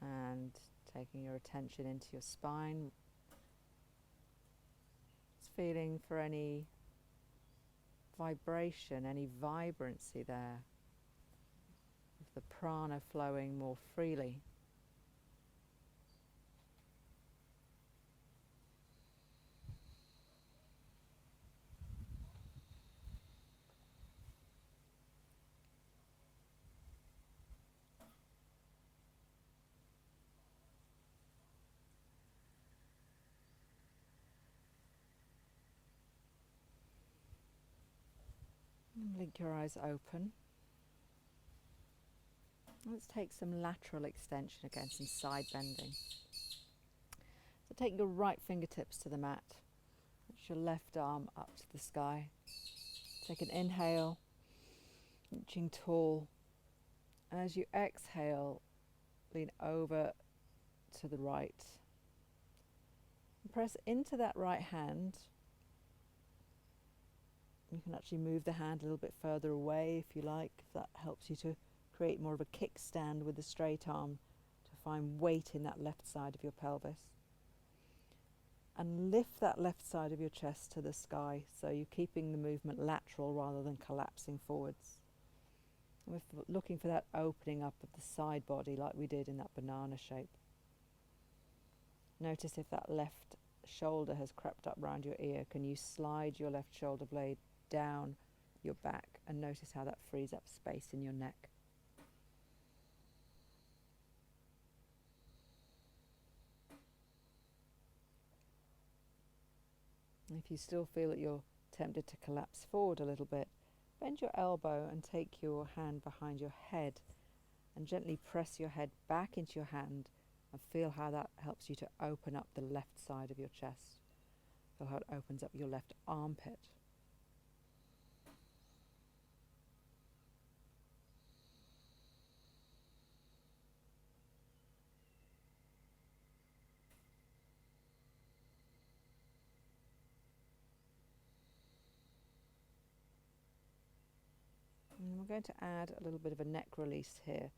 and taking your attention into your spine. Just feeling for any vibration, any vibrancy there, of the prana flowing more freely. Blink your eyes open. Let's take some lateral extension again, some side bending. So take your right fingertips to the mat. Reach your left arm up to the sky. Take an inhale, reaching tall. And as you exhale, lean over to the right. And press into that right hand. You can actually move the hand a little bit further away if you like, if that helps you to create more of a kickstand with the straight arm, to find weight in that left side of your pelvis. And lift that left side of your chest to the sky, so you're keeping the movement lateral rather than collapsing forwards. And we're looking for that opening up of the side body like we did in that banana shape. Notice if that left shoulder has crept up round your ear. Can you slide your left shoulder blade down your back and notice how that frees up space in your neck? And if you still feel that you're tempted to collapse forward a little bit, bend your elbow and take your hand behind your head and gently press your head back into your hand and feel how that helps you to open up the left side of your chest. Feel how it opens up your left armpit. And we're going to add a little bit of a neck release here.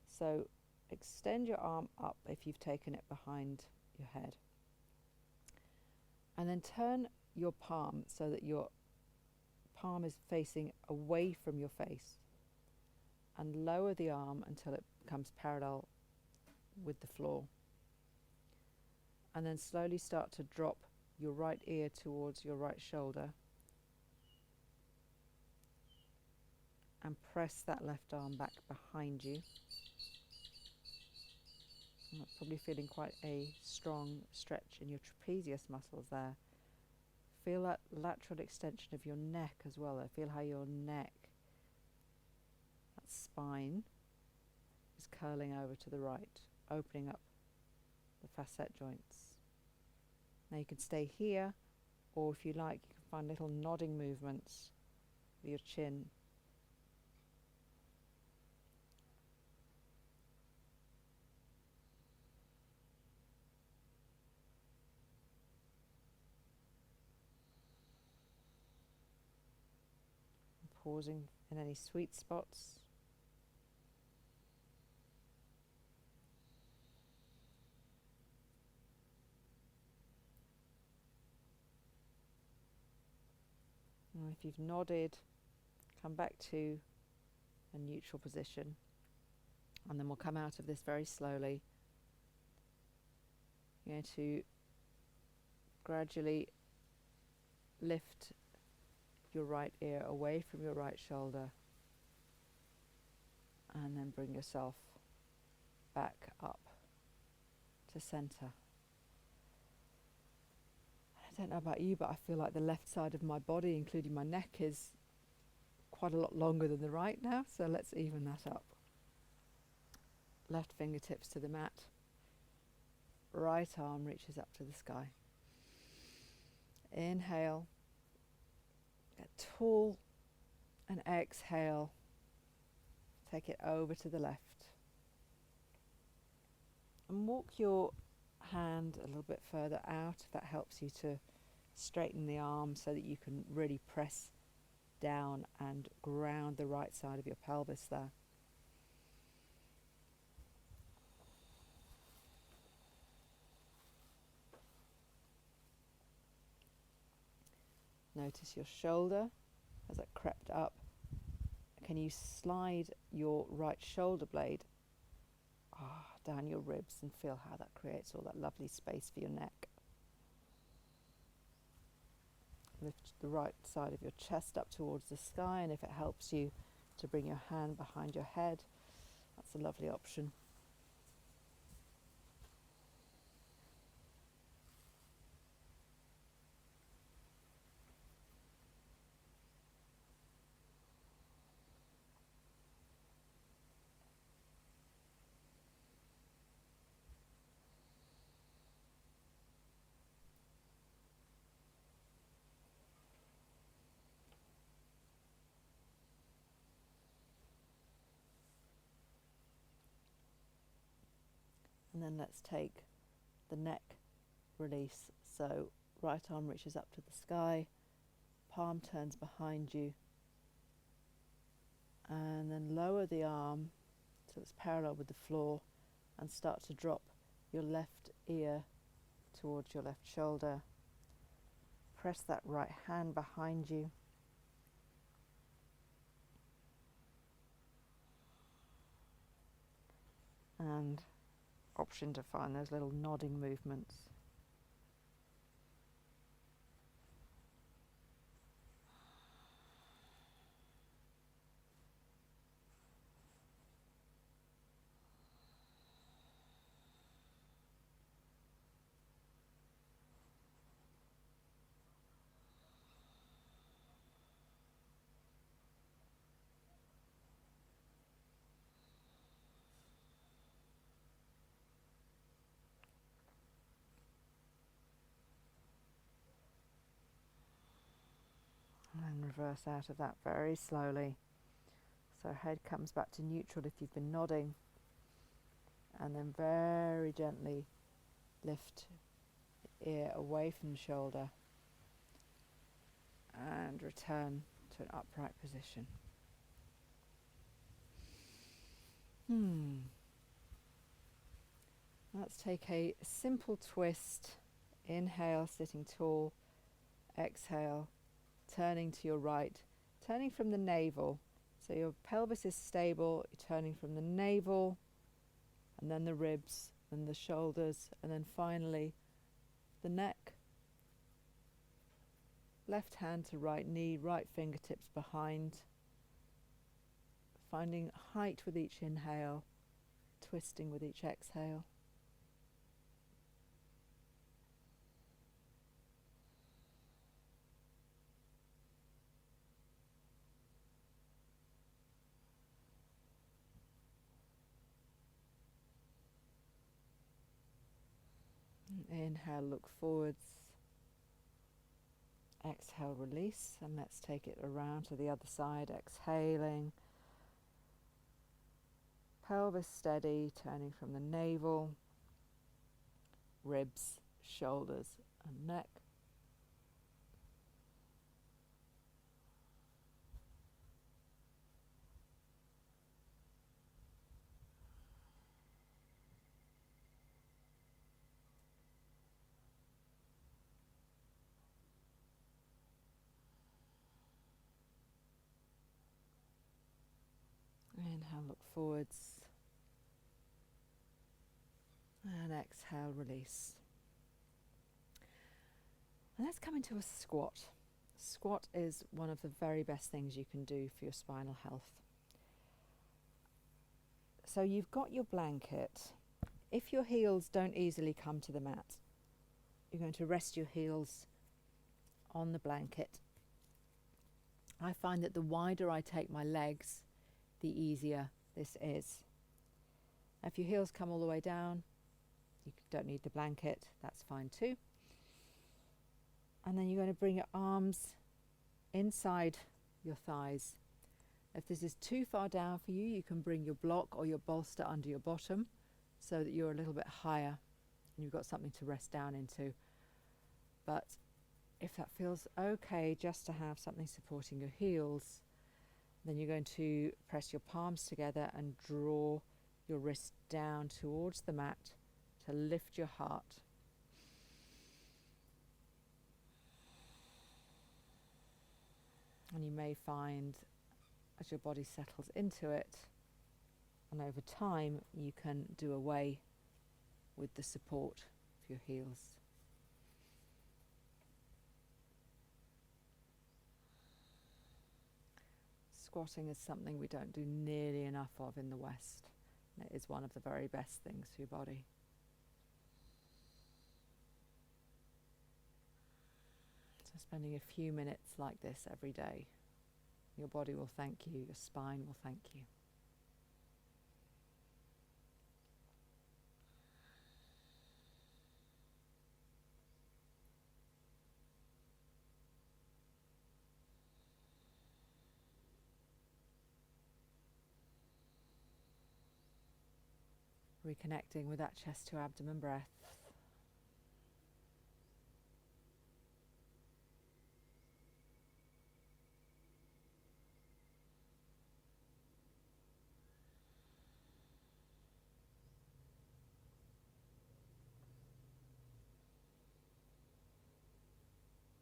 So extend your arm up if you've taken it behind your head. And then turn your palm so that your palm is facing away from your face. And lower the arm until it becomes parallel with the floor. And then slowly start to drop your right ear towards your right shoulder. And press that left arm back behind you. You're probably feeling quite a strong stretch in your trapezius muscles there. Feel that lateral extension of your neck as well. Feel how your neck, that spine, is curling over to the right, opening up the facet joints. Now you can stay here, or if you like, you can find little nodding movements with your chin. pausing in any sweet spots. And if you've nodded, come back to a neutral position, and then we'll come out of this very slowly. You're going to gradually lift your right ear away from your right shoulder, and then bring yourself back up to center. I don't know about you, but I feel like the left side of my body, including my neck, is quite a lot longer than the right now, so let's even that up. Left fingertips to the mat, right arm reaches up to the sky. Inhale, get tall, and exhale, take it over to the left. And walk your hand a little bit further out if that helps you to straighten the arm so that you can really press down and ground the right side of your pelvis there. Notice your shoulder as it crept up. Can you slide your right shoulder blade down your ribs and feel how that creates all that lovely space for your neck? Lift the right side of your chest up towards the sky, and if it helps you to bring your hand behind your head, that's a lovely option. And then let's take the neck release. So right arm reaches up to the sky, palm turns behind you, and then lower the arm so it's parallel with the floor, and start to drop your left ear towards your left shoulder. Press that right hand behind you. And option to find those little nodding movements. And reverse out of that very slowly. So head comes back to neutral if you've been nodding, and then very gently lift the ear away from the shoulder and return to an upright position. Let's take a simple twist. Inhale, sitting tall. Exhale, turning to your right, turning from the navel. So your pelvis is stable, you're turning from the navel, and then the ribs, and the shoulders, and then finally the neck. Left hand to right knee, right fingertips behind. Finding height with each inhale, twisting with each exhale. Inhale, look forwards. Exhale, release, and let's take it around to the other side. Exhaling. Pelvis steady, turning from the navel, ribs, shoulders, and neck. Inhale, look forwards. And exhale, release. And let's come into a squat. Squat is one of the very best things you can do for your spinal health. So you've got your blanket. If your heels don't easily come to the mat, you're going to rest your heels on the blanket. I find that the wider I take my legs, the easier this is. If your heels come all the way down, you don't need the blanket, that's fine too. And then you're going to bring your arms inside your thighs. If this is too far down for you, you can bring your block or your bolster under your bottom so that you're a little bit higher and you've got something to rest down into. But if that feels okay just to have something supporting your heels, then you're going to press your palms together and draw your wrist down towards the mat to lift your heart. And you may find as your body settles into it, and over time, you can do away with the support of your heels. Squatting is something we don't do nearly enough of in the West. It is one of the very best things for your body. So spending a few minutes like this every day, your body will thank you, your spine will thank you. Reconnecting with that chest to abdomen breath.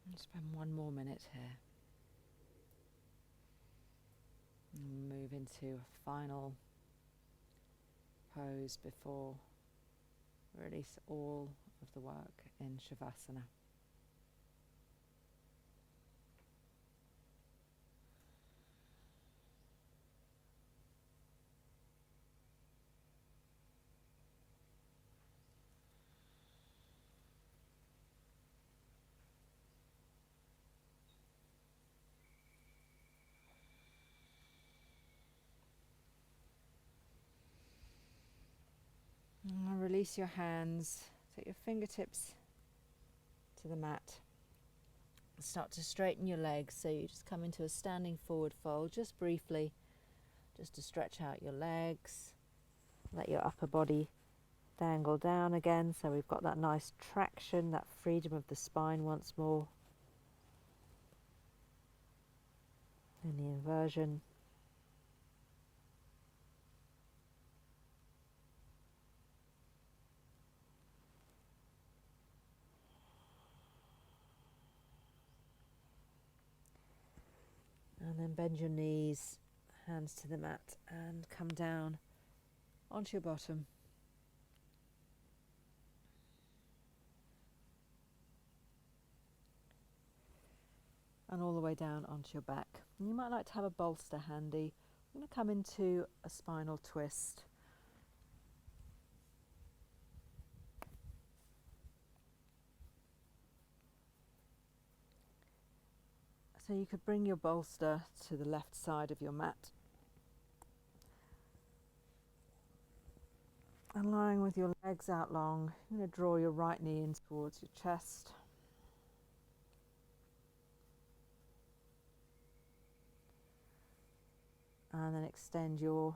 And spend one more minute here. And move into a final pose before we release all of the work in Shavasana. And release your hands, take your fingertips to the mat. Start to straighten your legs, so you just come into a standing forward fold, just briefly, just to stretch out your legs. Let your upper body dangle down again, so we've got that nice traction, that freedom of the spine once more. In the inversion. And then bend your knees, hands to the mat, and come down onto your bottom. And all the way down onto your back. And you might like to have a bolster handy. I'm going to come into a spinal twist. So you could bring your bolster to the left side of your mat. And lying with your legs out long, you're going to draw your right knee in towards your chest. And then extend your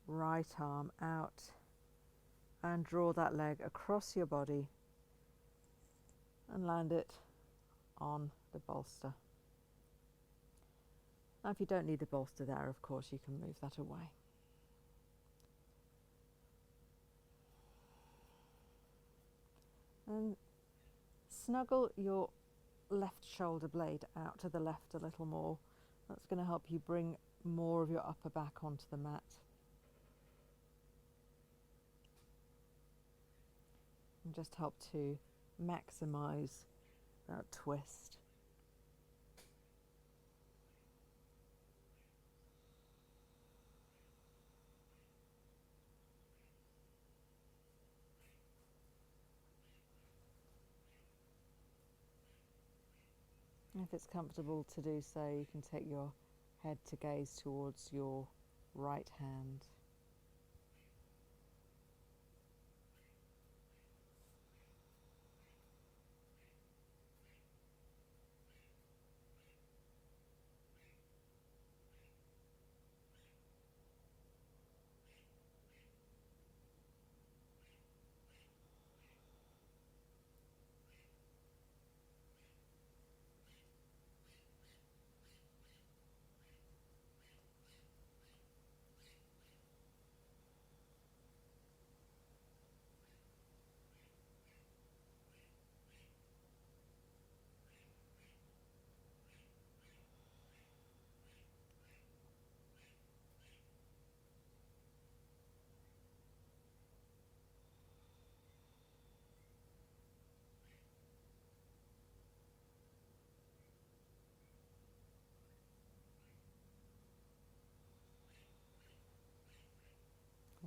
right arm out and draw that leg across your body and land it on the bolster. Now, if you don't need the bolster there, of course, you can move that away. And snuggle your left shoulder blade out to the left a little more. That's going to help you bring more of your upper back onto the mat. and just help to maximize that twist. If it's comfortable to do so, you can take your head to gaze towards your right hand.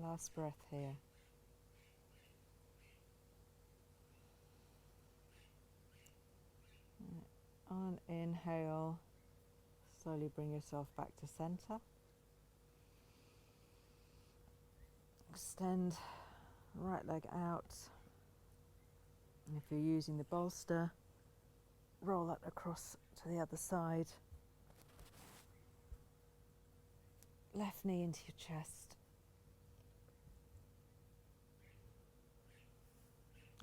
Last breath here. On an inhale, slowly bring yourself back to center. Extend right leg out. And if you're using the bolster, roll that across to the other side. Left knee into your chest.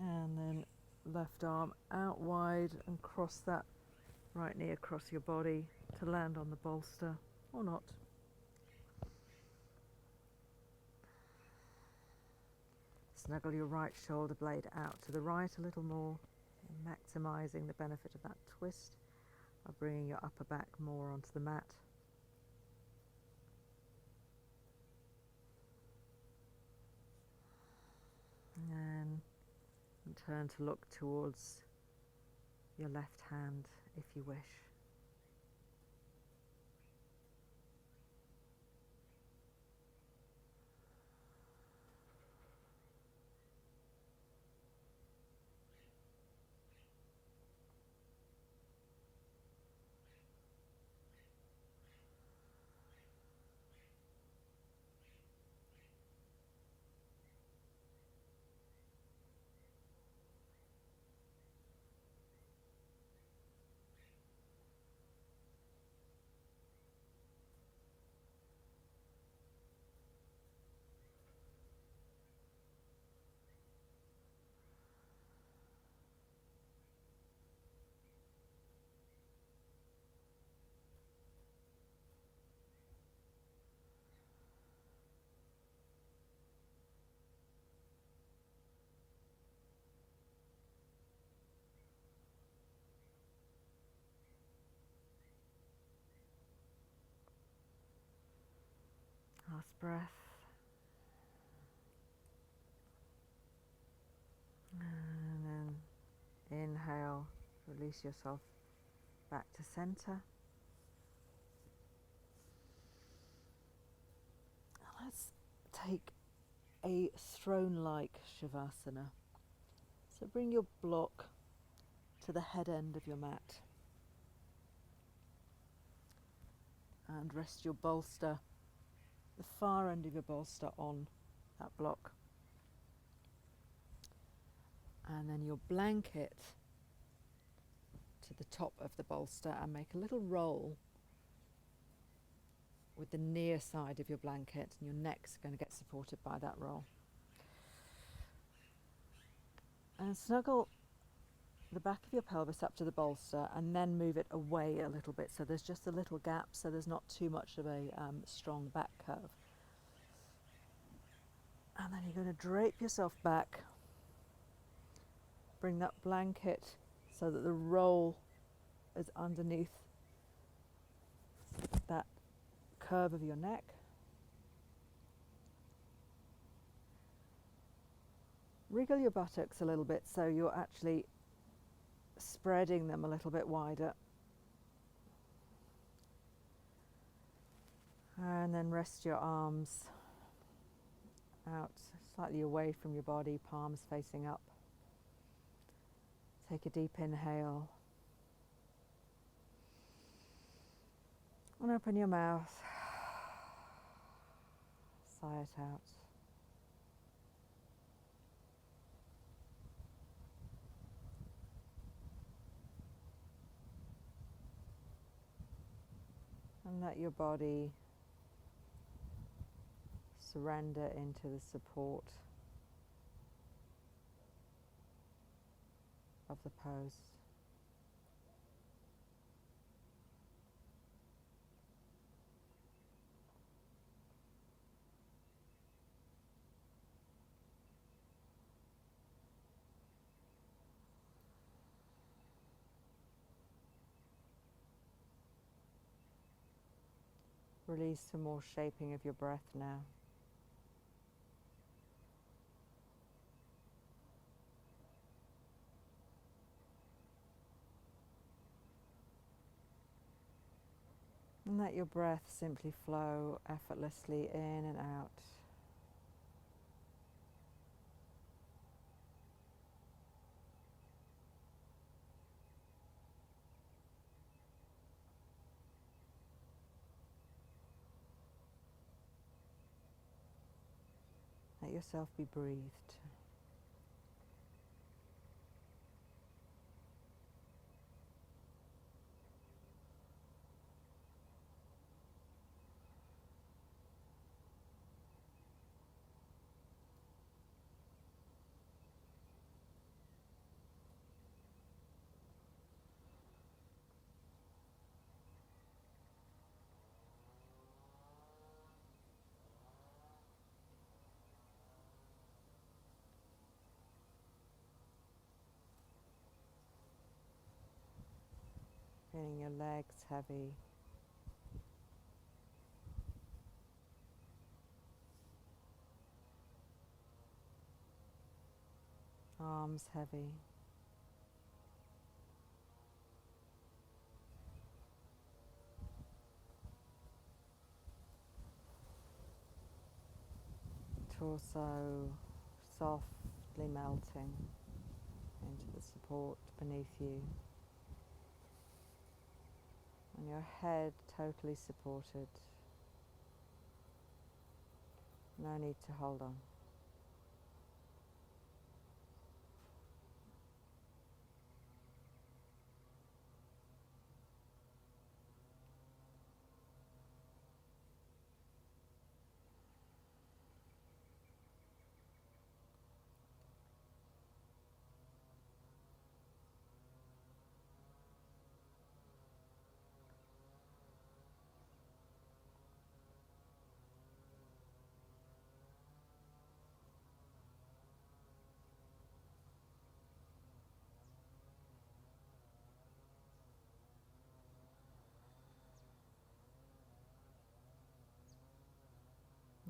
And then left arm out wide and cross that right knee across your body to land on the bolster, or not. Snuggle your right shoulder blade out to the right a little more, maximising the benefit of that twist by bringing your upper back more onto the mat. And turn to look towards your left hand if you wish. Last breath. And then inhale, release yourself back to center. Let's take a throne-like Shavasana. So bring your block to the head end of your mat and rest your bolster, the far end of your bolster, on that block. And then your blanket to the top of the bolster, and make a little roll with the near side of your blanket, and your neck's going to get supported by that roll. And snuggle the back of your pelvis up to the bolster and then move it away a little bit, so there's just a little gap, so there's not too much of a strong back curve. And then you're going to drape yourself back, bring that blanket so that the roll is underneath that curve of your neck. Wriggle your buttocks a little bit so you're actually spreading them a little bit wider. And then rest your arms out slightly away from your body, palms facing up. Take a deep inhale. And open your mouth. Sigh it out. And let your body surrender into the support of the pose. Release some more shaping of your breath now. And let your breath simply flow effortlessly in and out. Let yourself be breathed. Feeling your legs heavy. Arms heavy. Torso softly melting into the support beneath you. And your head totally supported. No need to hold on.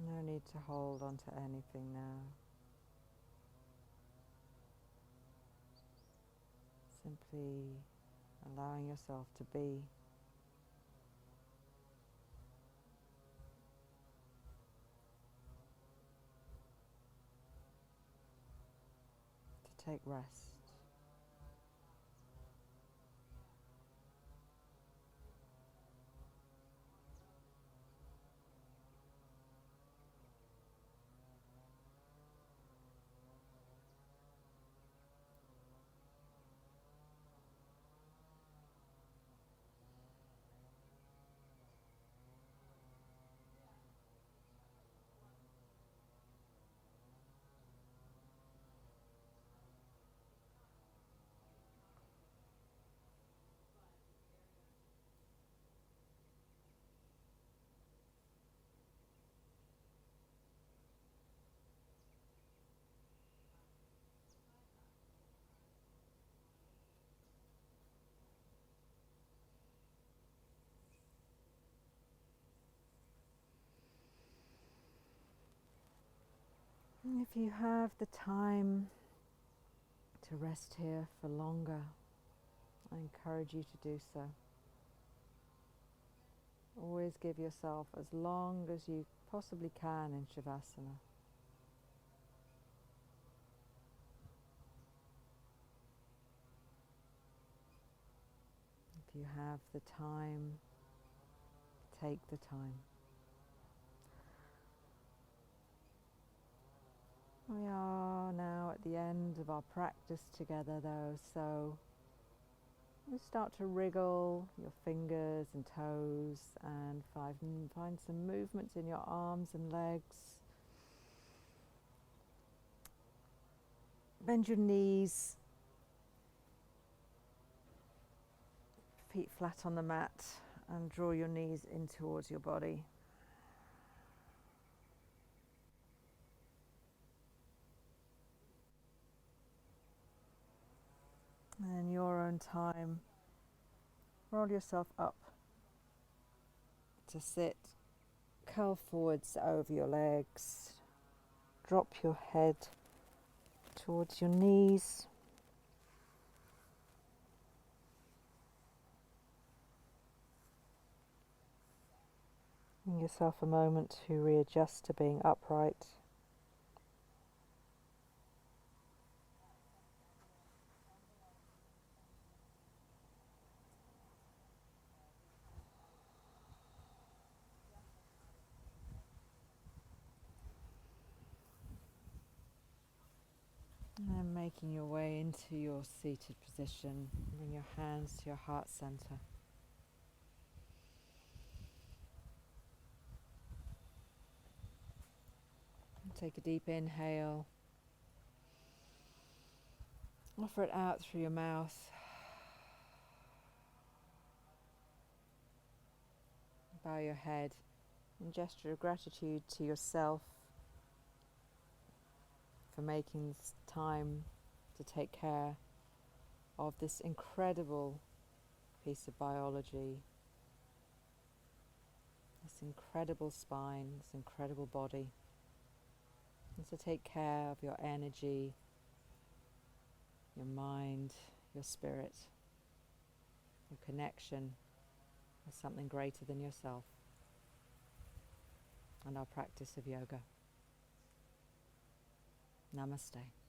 No need to hold on to anything now. Simply allowing yourself to be. To take rest. If you have the time to rest here for longer, I encourage you to do so. Always give yourself as long as you possibly can in Shavasana. If you have the time, take the time. We are now at the end of our practice together though, so you start to wriggle your fingers and toes and find some movements in your arms and legs. Bend your knees, feet flat on the mat, and draw your knees in towards your body. And in your own time, roll yourself up to sit, curl forwards over your legs, drop your head towards your knees. Give yourself a moment to readjust to being upright. And then making your way into your seated position, bring your hands to your heart center. Take a deep inhale. Offer it out through your mouth. Bow your head in gesture of gratitude to yourself for making this time to take care of this incredible piece of biology, this incredible spine, this incredible body, and to take care of your energy, your mind, your spirit, your connection with something greater than yourself, and our practice of yoga. Namaste.